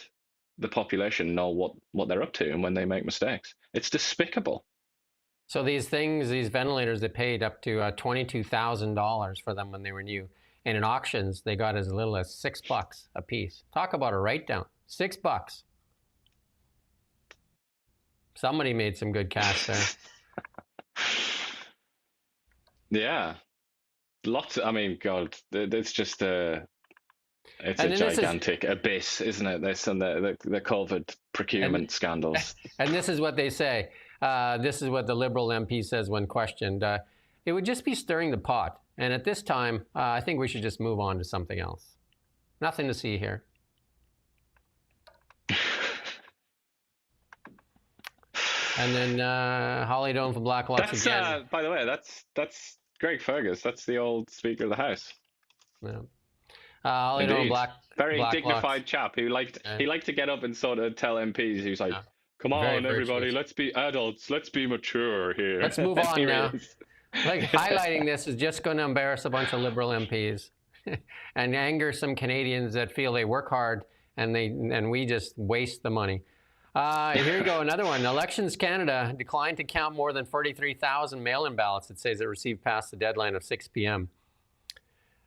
Speaker 2: the population know what they're up to and when they make mistakes. It's despicable.
Speaker 1: So these ventilators, they paid up to $22,000 for them when they were new. And in auctions, they got as little as $6 a piece. Talk about a write-down. $6. Somebody made some good cash there.
Speaker 2: Yeah. Lots. I mean, God, it's just it's a gigantic abyss, isn't it? This and the COVID procurement scandals.
Speaker 1: And this is what they say. This is what the Liberal MP says when questioned. It would just be stirring the pot. And at this time, I think we should just move on to something else. Nothing to see here. And then Holly Doan for Black Lots again.
Speaker 2: By the way, that's Greg Fergus. That's the old Speaker of the House.
Speaker 1: Yeah. Holly Doan,
Speaker 2: very
Speaker 1: Black
Speaker 2: dignified
Speaker 1: Lots.
Speaker 2: chap who liked to get up and sort of tell MPs. He was like, "Come on, everybody, let's be adults. Let's be mature here.
Speaker 1: Let's move on now." Like highlighting this is just going to embarrass a bunch of Liberal MPs and anger some Canadians that feel they work hard and we just waste the money. Here you go, another one. Elections Canada declined to count more than 43,000 mail-in ballots. It says it received past the deadline of 6 p.m.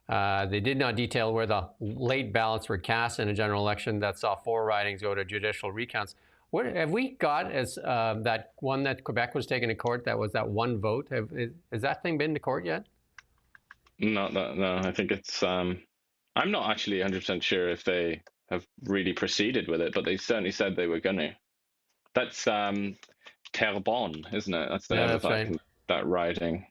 Speaker 1: They did not detail where the late ballots were cast in a general election that saw 4 ridings go to judicial recounts. What have we got as that one that Quebec was taken to court? That was that one vote. Has that thing been to court yet?
Speaker 2: Not that. No, I think it's. I'm not actually 100% sure if they have really proceeded with it, but they certainly said they were going to. That's Terrebonne, isn't it? That's the name of that riding.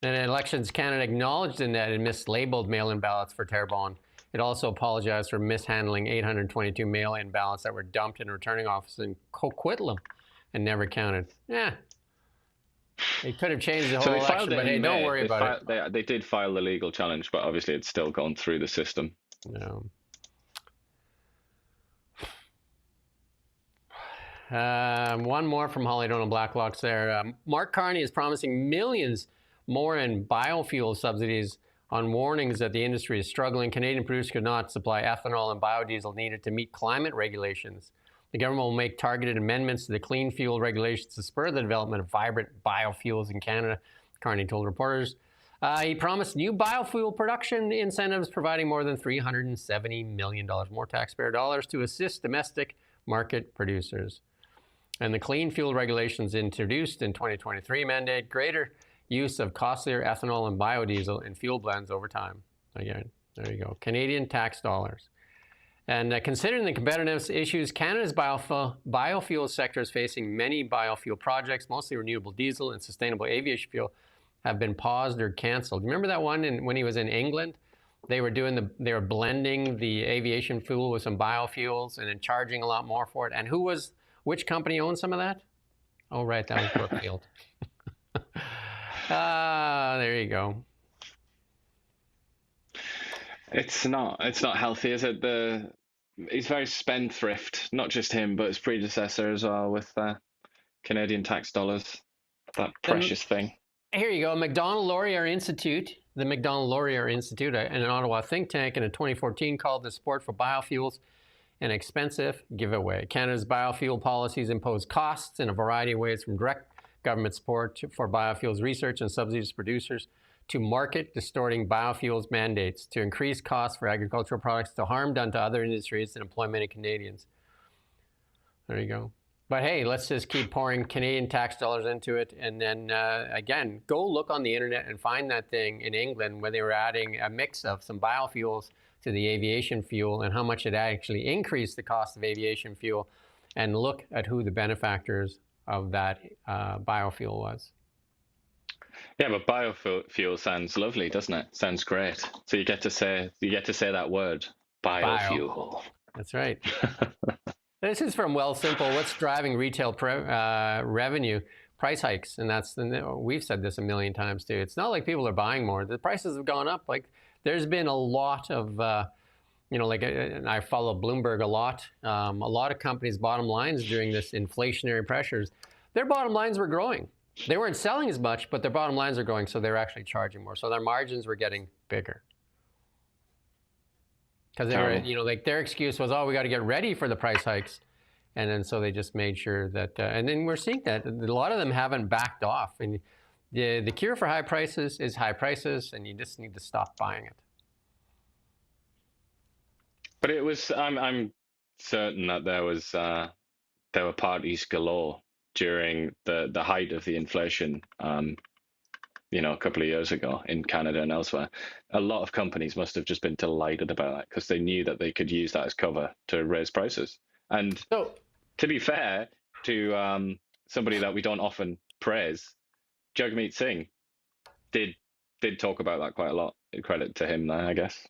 Speaker 1: And Elections Canada acknowledged in that it mislabeled mail-in ballots for Terrebonne. It also apologized for mishandling 822 mail-in ballots that were dumped in a returning office in Coquitlam and never counted. Yeah. It could have changed the whole election, but hey, don't worry about it.
Speaker 2: They did file the legal challenge, but obviously it's still gone through the system.
Speaker 1: No. One more from Holly Donald Blacklocks there. Mark Carney is promising millions more in biofuel subsidies on warnings that the industry is struggling. Canadian producers could not supply ethanol and biodiesel needed to meet climate regulations. The government will make targeted amendments to the clean fuel regulations to spur the development of vibrant biofuels in Canada, Carney told reporters. He promised new biofuel production incentives, providing more than $370 million more taxpayer dollars to assist domestic market producers. And the clean fuel regulations introduced in 2023 mandate greater use of costlier ethanol and biodiesel in fuel blends over time. Again, there you go. Canadian tax dollars. And considering the competitiveness issues, Canada's biofuel sector is facing many biofuel projects, mostly renewable diesel and sustainable aviation fuel, have been paused or canceled. Remember that one when he was in England? They were blending the aviation fuel with some biofuels and then charging a lot more for it. And which company owned some of that? Oh, right, that was Brookfield. There you go.
Speaker 2: It's not healthy, is it? He's very spendthrift, not just him, but his predecessor as well, with Canadian tax dollars. That precious thing.
Speaker 1: Here you go. MacDonald-Laurier Institute, the MacDonald-Laurier Institute, an Ottawa think tank, in a 2014 called the support for biofuels an expensive giveaway. Canada's biofuel policies impose costs in a variety of ways, from direct government support for biofuels research and subsidies to producers, to market distorting biofuels mandates, to increase costs for agricultural products, to harm done to other industries and employment of Canadians. There you go. But hey, let's just keep pouring Canadian tax dollars into it. And then again, go look on the internet and find that thing in England where they were adding a mix of some biofuels to the aviation fuel and how much it actually increased the cost of aviation fuel, and look at who the benefactors of that biofuel was.
Speaker 2: Yeah, but biofuel sounds lovely, doesn't it? Sounds great. So you get to say that word, biofuel.
Speaker 1: That's right. This is from Well Simple. What's driving retail revenue? Price hikes, and we've said this a million times too. It's not like people are buying more. The prices have gone up. Like there's been a lot of, and I follow Bloomberg a lot. A lot of companies' bottom lines during this inflationary pressures, their bottom lines were growing. They weren't selling as much, but their bottom lines are growing, so they're actually charging more. So their margins were getting bigger. Because they were, their excuse was, we got to get ready for the price hikes. And then so they just made sure that, and then we're seeing that a lot of them haven't backed off. And the cure for high prices is high prices, and you just need to stop buying it.
Speaker 2: But it was, I'm certain that there were parties galore during the height of the inflation, a couple of years ago in Canada and elsewhere. A lot of companies must have just been delighted about that because they knew that they could use that as cover to raise prices. And to be fair to somebody that we don't often praise, Jagmeet Singh did talk about that quite a lot. Credit to him there, I guess.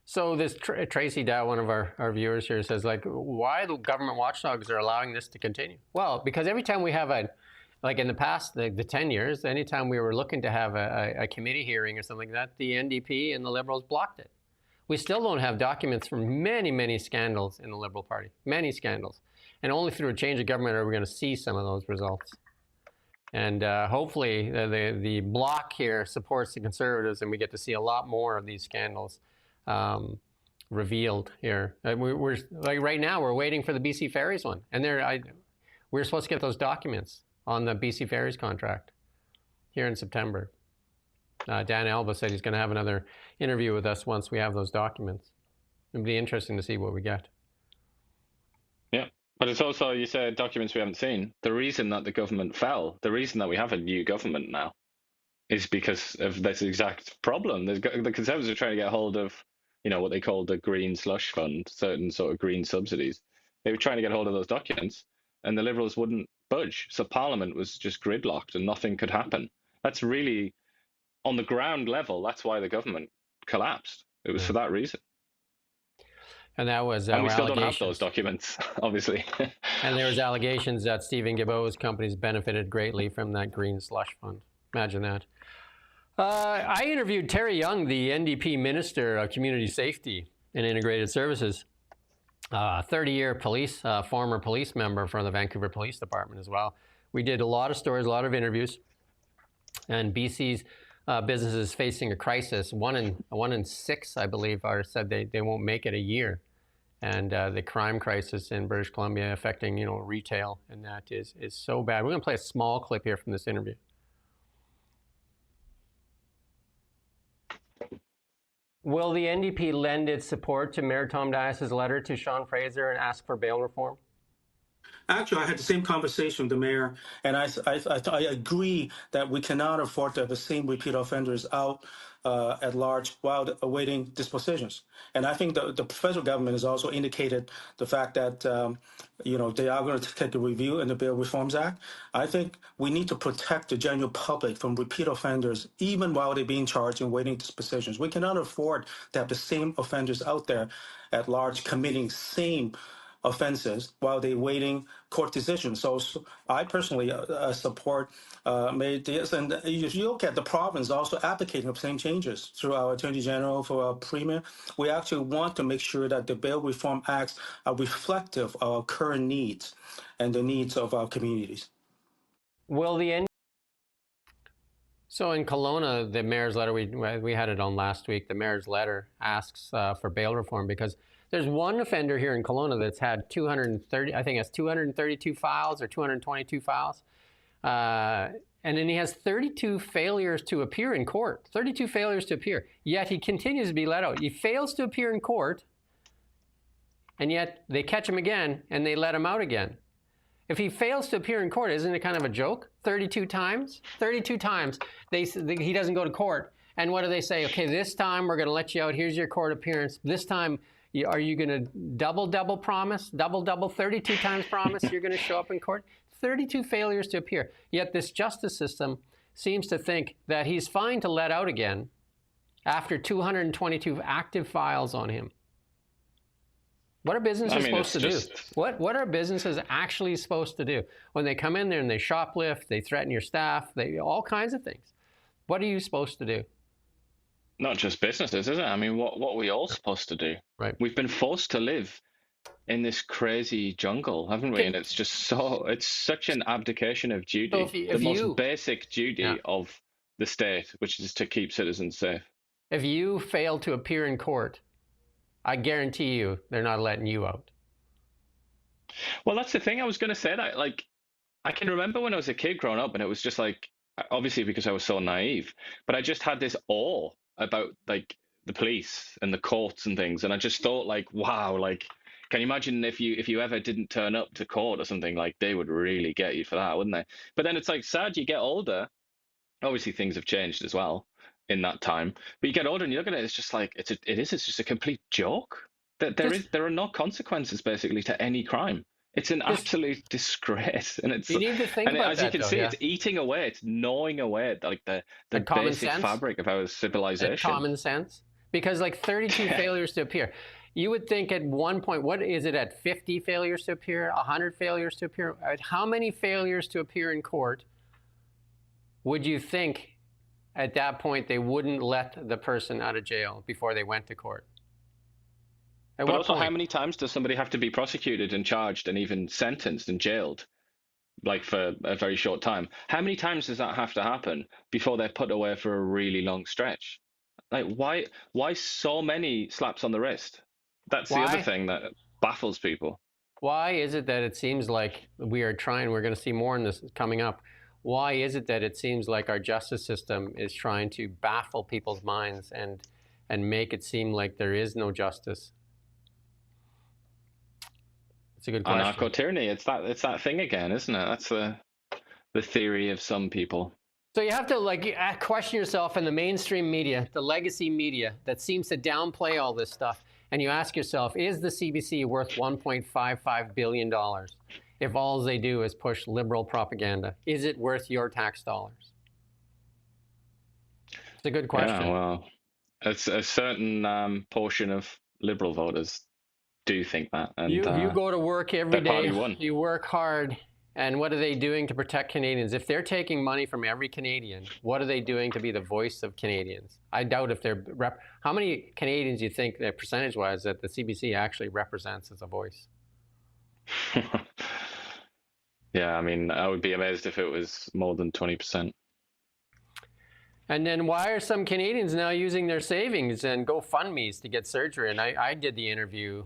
Speaker 1: So this Tracy Dow, one of our viewers here, says, why the government watchdogs are allowing this to continue? Well, because every time we have in the past, the 10 years, anytime we were looking to have a committee hearing or something like that, the NDP and the Liberals blocked it. We still don't have documents from many, many scandals in the Liberal Party, many scandals. And only through a change of government are we going to see some of those results. And hopefully the bloc here supports the Conservatives, and we get to see a lot more of these scandals revealed here. We're right now, we're waiting for the BC Ferries one. And we're supposed to get those documents on the BC Ferries contract here in September. Dan Alba said he's going to have another interview with us once we have those documents. It'll be interesting to see what we get.
Speaker 2: Yeah, but it's also, you said documents we haven't seen. The reason that the government fell, the reason that we have a new government now, is because of this exact problem. The Conservatives are trying to get hold of, what they call the green slush fund, certain sort of green subsidies. They were trying to get hold of those documents, and the Liberals wouldn't budge. So Parliament was just gridlocked, and nothing could happen. That's really, on the ground level, that's why the government collapsed. It was for that reason.
Speaker 1: And that was
Speaker 2: and we still don't have those documents, obviously.
Speaker 1: And there was allegations that Stephen Guilbeault's companies benefited greatly from that green slush fund. Imagine that. I interviewed Terry Young, the NDP Minister of Community Safety and Integrated Services, 30-year police, former police member for the Vancouver Police Department as well. We did a lot of stories, a lot of interviews, and BC's businesses facing a crisis. One in six, I believe, said they won't make it a year, and the crime crisis in British Columbia affecting retail, and that is so bad. We're going to play a small clip here from this interview. Will the NDP lend its support to Mayor Tom Dias's letter to Sean Fraser and ask for bail reform?
Speaker 10: Actually, I had the same conversation with the mayor, and I agree that we cannot afford to have the same repeat offenders out at large while awaiting dispositions. And I think the federal government has also indicated the fact that they are going to take a review in the Bail Reforms Act. I think we need to protect the general public from repeat offenders, even while they're being charged and waiting dispositions. We cannot afford to have the same offenders out there at large committing same offenses while they're waiting court decisions. So I personally support Mayor Dias. And if you look at the province also advocating the same changes through our Attorney General, for our Premier, we actually want to make sure that the Bail Reform Acts are reflective of our current needs and the needs of our communities.
Speaker 1: So in Kelowna, the mayor's letter, we had it on last week, the mayor's letter asks for bail reform because there's one offender here in Kelowna that's had 232 files or 222 files. And then he has 32 failures to appear in court, 32 failures to appear, yet he continues to be let out. He fails to appear in court, and yet they catch him again and they let him out again. If he fails to appear in court, isn't it kind of a joke? 32 times? 32 times he doesn't go to court. And what do they say? Okay, this time we're going to let you out. Here's your court appearance. This time, are you going to double promise? Double, 32 times promise you're going to show up in court? 32 failures to appear. Yet this justice system seems to think that he's fine to let out again after 222 active files on him. What are businesses supposed to do? What are businesses actually supposed to do? When they come in there and they shoplift, they threaten your staff, all kinds of things. What are you supposed to do?
Speaker 2: Not just businesses, is it? I mean, what are we all supposed to do?
Speaker 1: Right.
Speaker 2: We've been forced to live in this crazy jungle, haven't we? And it's just it's such an abdication of duty. So the most basic duty of the state, which is to keep citizens safe.
Speaker 1: If you fail to appear in court, I guarantee you they're not letting you out.
Speaker 2: Well, that's the thing. I was going to say that. Like, I can remember when I was a kid growing up, and it was just like, obviously because I was so naive, but I just had this awe about like the police and the courts and things, and I just thought like, wow, like, can you imagine if you ever didn't turn up to court or something, like they would really get you for that, wouldn't they? But then it's like sad, you get older. Obviously things have changed as well in that time, but you get older and you look at it, it's just like it's just a complete joke. There are no consequences basically to any crime. It's an absolute disgrace, and you
Speaker 1: need to think about
Speaker 2: as
Speaker 1: that,
Speaker 2: you can see, it's eating away, it's gnawing away at like the basic fabric of our civilization.
Speaker 1: Common sense, because like 32 failures to appear. You would think at one point, what is it at 50 failures to appear, 100 failures to appear? How many failures to appear in court would you think at that point they wouldn't let the person out of jail before they went to court?
Speaker 2: But also, how many times does somebody have to be prosecuted and charged and even sentenced and jailed, like for a very short time? How many times does that have to happen before they're put away for a really long stretch? Like, why so many slaps on the wrist? That's the other thing that baffles people.
Speaker 1: Why is it that it seems like we're going to see more in this coming up? why is it that it seems like our justice system is trying to baffle people's minds and make it seem like there is no justice? It's a good question.
Speaker 2: Anarcho-tyranny, it's that thing again, isn't it? That's the theory of some people.
Speaker 1: So you have to question yourself in the mainstream media, the legacy media that seems to downplay all this stuff. And you ask yourself, is the CBC worth $1.55 billion if all they do is push liberal propaganda? Is it worth your tax dollars? It's a good question.
Speaker 2: Yeah, well, a certain portion of liberal voters do think that. And
Speaker 1: you go to work every day, you work hard, and what are they doing to protect Canadians? If they're taking money from every Canadian, what are they doing to be the voice of Canadians? I doubt if they're how many Canadians do you think, that percentage-wise, that the CBC actually represents as a voice?
Speaker 2: Yeah, I mean, I would be amazed if it was more than 20%.
Speaker 1: And then why are some Canadians now using their savings and GoFundMes to get surgery? And I did the interview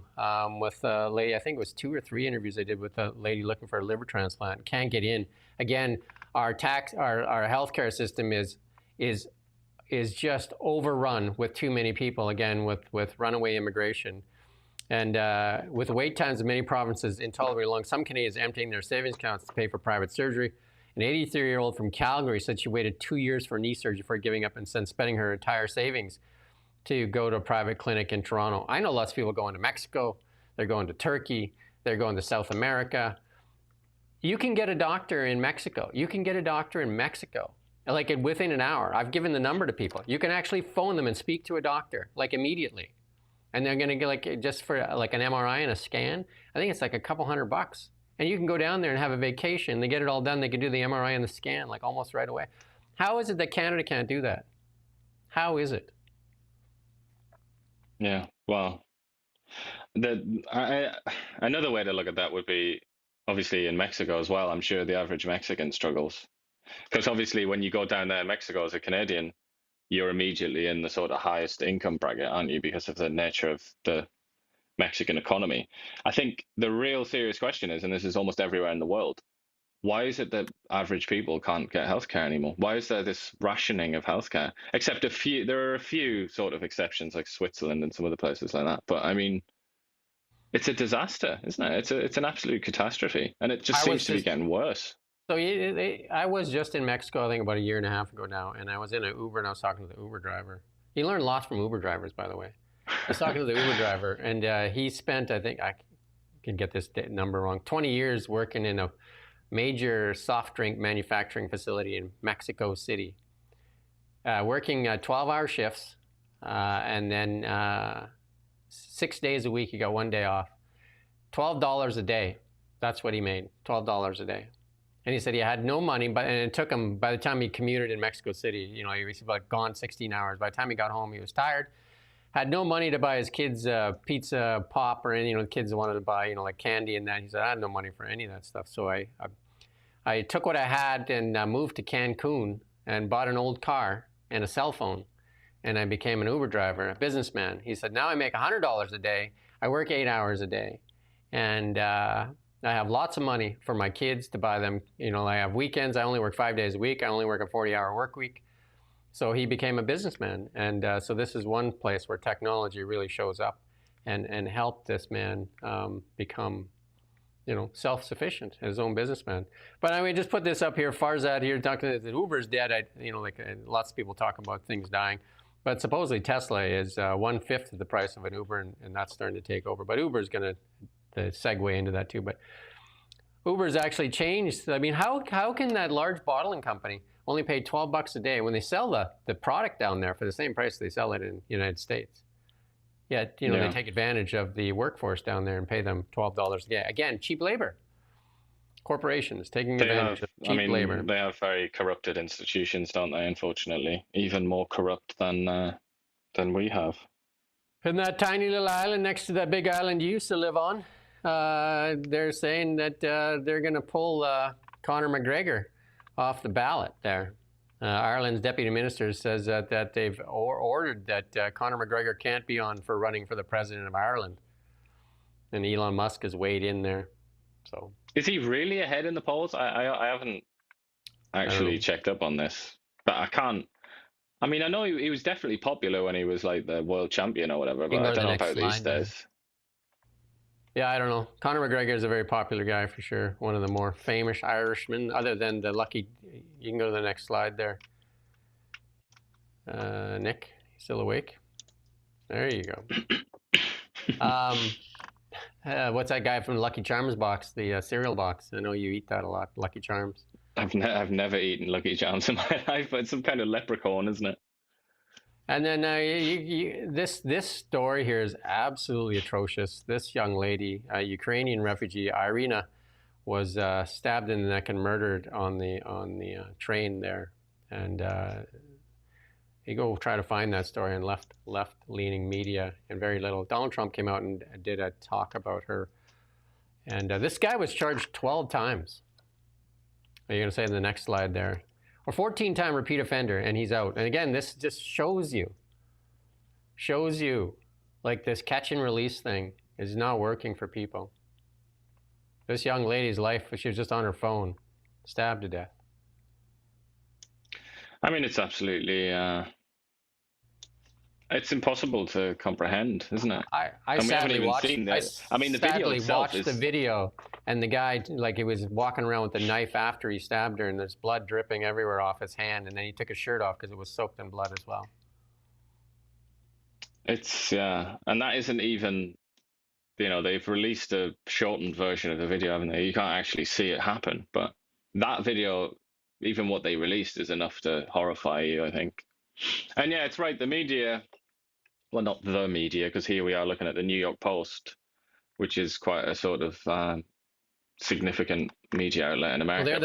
Speaker 1: with a lady, I think it was 2 or 3 interviews I did with a lady looking for a liver transplant. Can't get in. Again, our healthcare system is just overrun with too many people, again, with runaway immigration. And with wait times in many provinces intolerably long, some Canadians emptying their savings accounts to pay for private surgery. An 83-year-old from Calgary said she waited 2 years for knee surgery before giving up and then spending her entire savings to go to a private clinic in Toronto. I know lots of people going to Mexico, they're going to Turkey, they're going to South America. You can get a doctor in Mexico. You can get a doctor in Mexico, like within an hour. I've given the number to people. You can actually phone them and speak to a doctor, like immediately. And they're gonna get just for like an MRI and a scan, I think it's like a couple $100. And you can go down there and have a vacation. They get it all done. They can do the MRI and the scan like almost right away. How is it that Canada can't do that? How is it?
Speaker 2: Yeah, well, another way to look at that would be, obviously in Mexico as well, I'm sure the average Mexican struggles. Because obviously when you go down there in Mexico as a Canadian, you're immediately in the sort of highest income bracket, aren't you, because of the nature of the Mexican economy. I think the real serious question is, and this is almost everywhere in the world, why is it that average people can't get healthcare anymore? Why is there this rationing of healthcare? Except there are a few sort of exceptions like Switzerland and some other places like that. But I mean, it's a disaster, isn't it? It's an absolute catastrophe, and it just seems to be getting worse.
Speaker 1: So I was just in Mexico, I think about 1.5 years ago now, and I was in an Uber and I was talking to the Uber driver. You learn lots from Uber drivers, by the way. I was talking to the Uber driver, and he spent, I think, I can get this number wrong, 20 years working in a major soft drink manufacturing facility in Mexico City, working 12-hour shifts, and then 6 days a week, he got 1 day off. $12 a day, that's what he made, $12 a day. And he said he had no money, and it took him, by the time he commuted in Mexico City, he was about gone 16 hours. By the time he got home, he was tired. Had no money to buy his kids pizza, pop, or any, the kids wanted to buy, like candy and that. He said, I had no money for any of that stuff. So I took what I had and moved to Cancun and bought an old car and a cell phone. And I became an Uber driver, a businessman. He said, now I make $100 a day. I work 8 hours a day. And I have lots of money for my kids to buy them. I have weekends. I only work 5 days a week. I only work a 40-hour work week. So he became a businessman, and so this is one place where technology really shows up and helped this man become, self-sufficient, his own businessman. But I mean, just put this up here, Farzad here, talking that Uber's dead. Lots of people talk about things dying, but supposedly Tesla is 1/5 of the price of an Uber, and that's starting to take over. But Uber's going to segue into that too. But Uber's actually changed. I mean, how can that large bottling company only pay $12 a day when they sell the product down there for the same price they sell it in the United States? Yet, they take advantage of the workforce down there and pay them $12 a day. Again, cheap labor. Corporations taking advantage of cheap labor.
Speaker 2: They have very corrupted institutions, don't they, unfortunately? Even more corrupt than we have.
Speaker 1: In that tiny little island next to that big island you used to live on, they're saying that they're going to pull Conor McGregor off the ballot there. Ireland's deputy minister says that they've ordered that Conor McGregor can't be on for running for the president of Ireland. And Elon Musk has weighed in there. So
Speaker 2: is he really ahead in the polls? I haven't actually checked up on this, but I can't. I mean, I know he was definitely popular when he was like the world champion or whatever, but I don't know about these days.
Speaker 1: Yeah, I don't know. Conor McGregor is a very popular guy for sure. One of the more famous Irishmen, other than the lucky. You can go to the next slide there. Nick, still awake? There you go. What's that guy from Lucky Charms box, the cereal box? I know you eat that a lot, Lucky Charms.
Speaker 2: I've never eaten Lucky Charms in my life, but it's some kind of leprechaun, isn't it?
Speaker 1: And then this story here is absolutely atrocious. This young lady, a Ukrainian refugee, Irina, was stabbed in the neck and murdered on the train there. And you go try to find that story in left-leaning media and very little. Donald Trump came out and did a talk about her. And this guy was charged 12 times. Are you going to say in the next slide there? Or 14-time repeat offender, and he's out. And again, this just shows you, like this catch and release thing is not working for people. This young lady's life, she was just on her phone, stabbed to death.
Speaker 2: I mean, it's absolutely, it's impossible to comprehend, isn't it?
Speaker 1: I sadly watched.
Speaker 2: I mean, the video itself
Speaker 1: watched the video, and the guy, like, he was walking around with a knife after he stabbed her, and there's blood dripping everywhere off his hand, and then he took his shirt off because it was soaked in blood as well.
Speaker 2: It's and that isn't even, they've released a shortened version of the video, haven't they? You can't actually see it happen, but that video, even what they released, is enough to horrify you, I think. And yeah, it's right. The media, well, not the media, because here we are looking at the New York Post, which is quite a sort of significant media outlet in America.
Speaker 1: Well,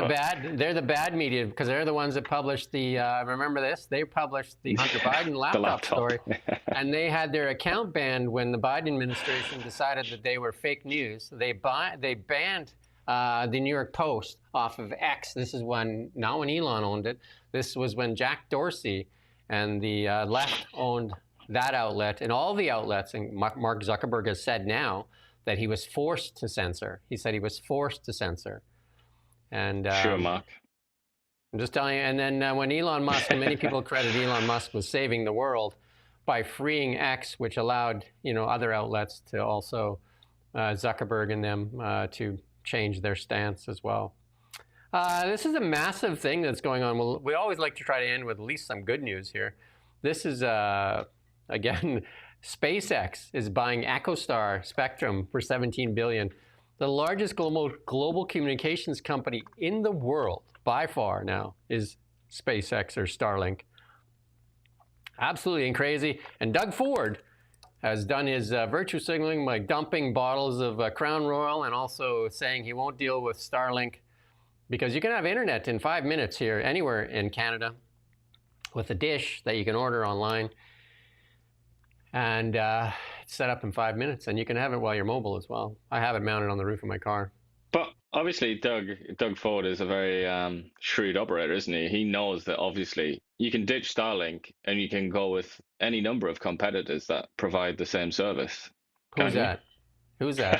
Speaker 1: they're the bad media, because they're the ones that published the, remember this? They published the Hunter Biden laptop story, and they had their account banned when the Biden administration decided that they were fake news. They banned the New York Post off of X. This is not when Elon owned it. This was when Jack Dorsey and the left owned that outlet, and all the outlets, and Mark Zuckerberg has said now that he was forced to censor. He said he was forced to censor. And
Speaker 2: sure, Mark.
Speaker 1: I'm just telling you. And then when Elon Musk, and many people credit Elon Musk with saving the world by freeing X, which allowed other outlets to also Zuckerberg and them to change their stance as well. This is a massive thing that's going on. Well, we always like to try to end with at least some good news here. This is, again, SpaceX is buying EchoStar spectrum for $17 billion. The largest global communications company in the world, by far now, is SpaceX or Starlink. Absolutely crazy. And Doug Ford has done his virtue signaling by dumping bottles of Crown Royal and also saying he won't deal with Starlink, because you can have internet in 5 minutes here, anywhere in Canada, with a dish that you can order online. And it's set up in 5 minutes, and you can have it while you're mobile as well. I have it mounted on the roof of my car.
Speaker 2: But obviously, Doug Ford is a very shrewd operator, isn't he? He knows that obviously you can ditch Starlink and you can go with any number of competitors that provide the same service.
Speaker 1: Who's that? Who's that?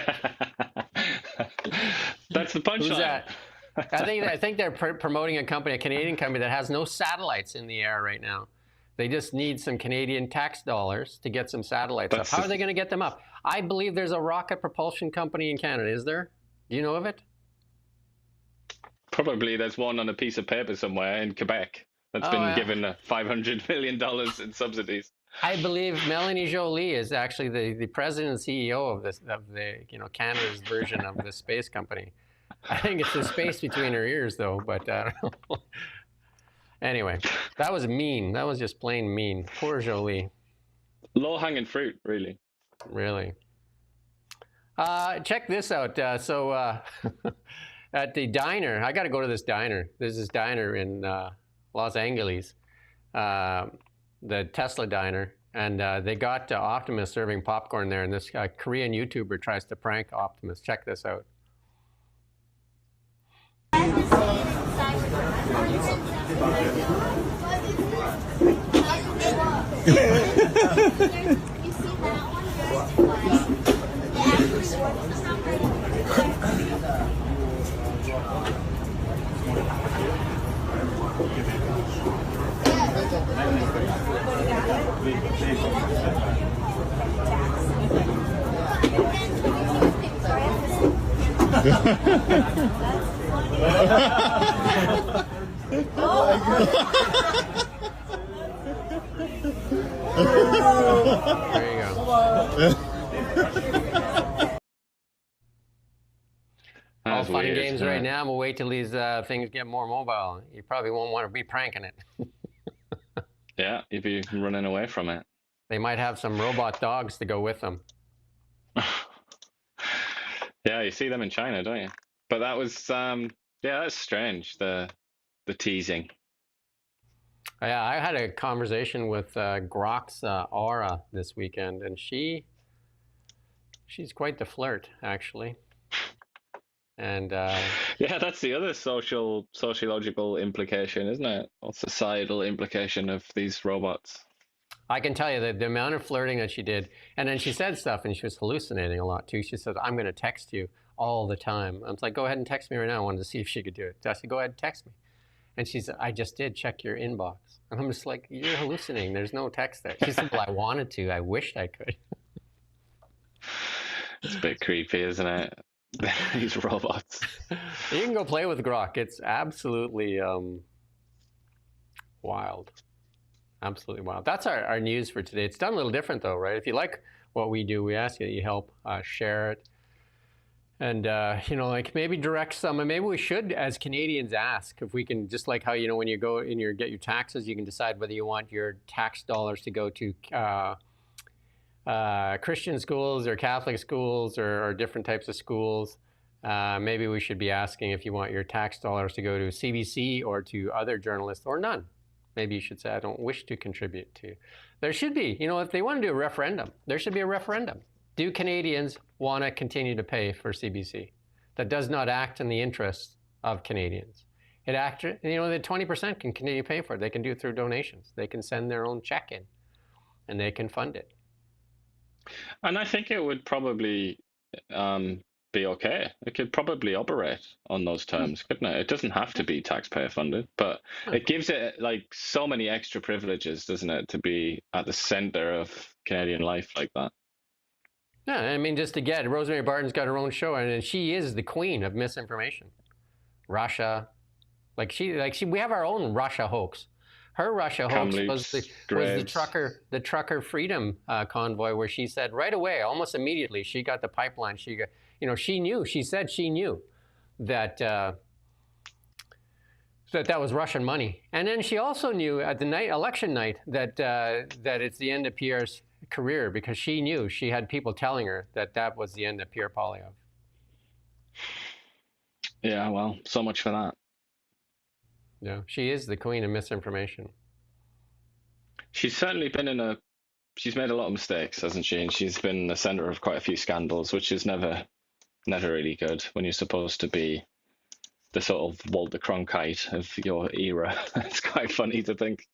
Speaker 2: That's the punchline.
Speaker 1: Who's that? I think they're promoting a Canadian company that has no satellites in the air right now. They just need some Canadian tax dollars to get some satellites up. How are they going to get them up? I believe there's a rocket propulsion company in Canada. Is there? Do you know of it?
Speaker 2: Probably there's one on a piece of paper somewhere in Quebec that's been given $500 million in subsidies.
Speaker 1: I believe Melanie Joly is actually the president and CEO of Canada's version of the space company. I think it's the space between her ears, though, but I don't know. Anyway, that was mean. That was just plain mean. Poor Jolie.
Speaker 2: Low-hanging fruit, really.
Speaker 1: Really. Check this out. So at the diner, I got to go to this diner. There's this diner in Los Angeles, the Tesla diner, and they got Optimus serving popcorn there, and this Korean YouTuber tries to prank Optimus. Check this out. There you go. All fun and games right now. We'll wait till these things get more mobile. You probably won't want to be pranking it.
Speaker 2: Yeah, you'd be running away from it.
Speaker 1: They might have some robot dogs to go with them.
Speaker 2: Yeah, you see them in China, don't you? But that was, yeah, that's strange, the teasing.
Speaker 1: Yeah, I had a conversation with Grok's Aura this weekend, and she's quite the flirt, actually. And
Speaker 2: yeah, that's the other sociological implication, isn't it? Or societal implication of these robots.
Speaker 1: I can tell you that the amount of flirting that she did, and then she said stuff, and she was hallucinating a lot too. She said, "I'm going to text you all the time." I was like, "Go ahead and text me right now." I wanted to see if she could do it. I said, "Go ahead and text me." And she said, "I just did. Check your inbox." And I'm just like, "You're hallucinating. There's no text there." She said, "Well, I wanted to. I wished I could."
Speaker 2: It's a bit creepy, isn't it? These robots.
Speaker 1: You can go play with Grok. It's absolutely wild. Absolutely wild. That's our news for today. It's done a little different though, right? If you like what we do, we ask you that you help share it. And, like maybe direct some, and maybe we should, as Canadians, ask if we can, just like how, when you go in get your taxes, you can decide whether you want your tax dollars to go to Christian schools or Catholic schools or different types of schools. Maybe we should be asking if you want your tax dollars to go to CBC or to other journalists or none. Maybe you should say, I don't wish to contribute to. There should be, if they want to do a referendum, there should be a referendum. Do Canadians want to continue to pay for CBC? That does not act in the interests of Canadians. The 20% can continue to pay for it. They can do it through donations. They can send their own check in and they can fund it.
Speaker 2: And I think it would probably be okay. It could probably operate on those terms, couldn't it? It doesn't have to be taxpayer funded, but it gives it so many extra privileges, doesn't it, to be at the center of Canadian life like that.
Speaker 1: Yeah, I mean, just to get, Rosemary Barton's got her own show, and she is the queen of misinformation. Russia, we have our own Russia hoax. Her Russia hoax was the trucker freedom convoy, where she said right away, almost immediately, she got the pipeline. She got, she knew. She said she knew that that was Russian money, and then she also knew at the election night that it's the end of Pierre's career, because she knew, she had people telling her that was the end of Pierre Poilievre.
Speaker 2: Yeah, well, so much for that.
Speaker 1: Yeah, she is the queen of misinformation.
Speaker 2: She's certainly been she's made a lot of mistakes, hasn't she? And she's been the center of quite a few scandals, which is never really good when you're supposed to be the sort of Walter Cronkite of your era. It's quite funny to think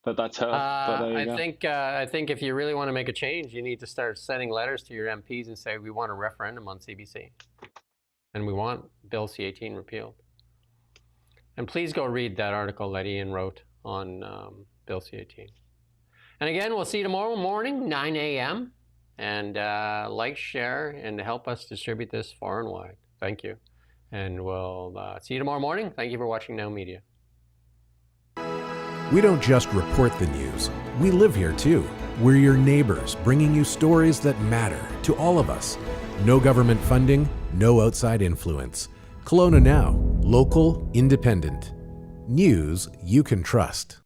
Speaker 2: that's her. But there you go.
Speaker 1: I think if you really want to make a change, you need to start sending letters to your MPs and say, we want a referendum on CBC. And we want Bill C-18 repealed. And please go read that article that Ian wrote on Bill C-18. And again, we'll see you tomorrow morning, 9 a.m. And like, share, and help us distribute this far and wide. Thank you. And we'll see you tomorrow morning. Thank you for watching Now Media.
Speaker 11: We don't just report the news. We live here too. We're your neighbors, bringing you stories that matter to all of us. No government funding, no outside influence. Kelowna Now, local, independent. News you can trust.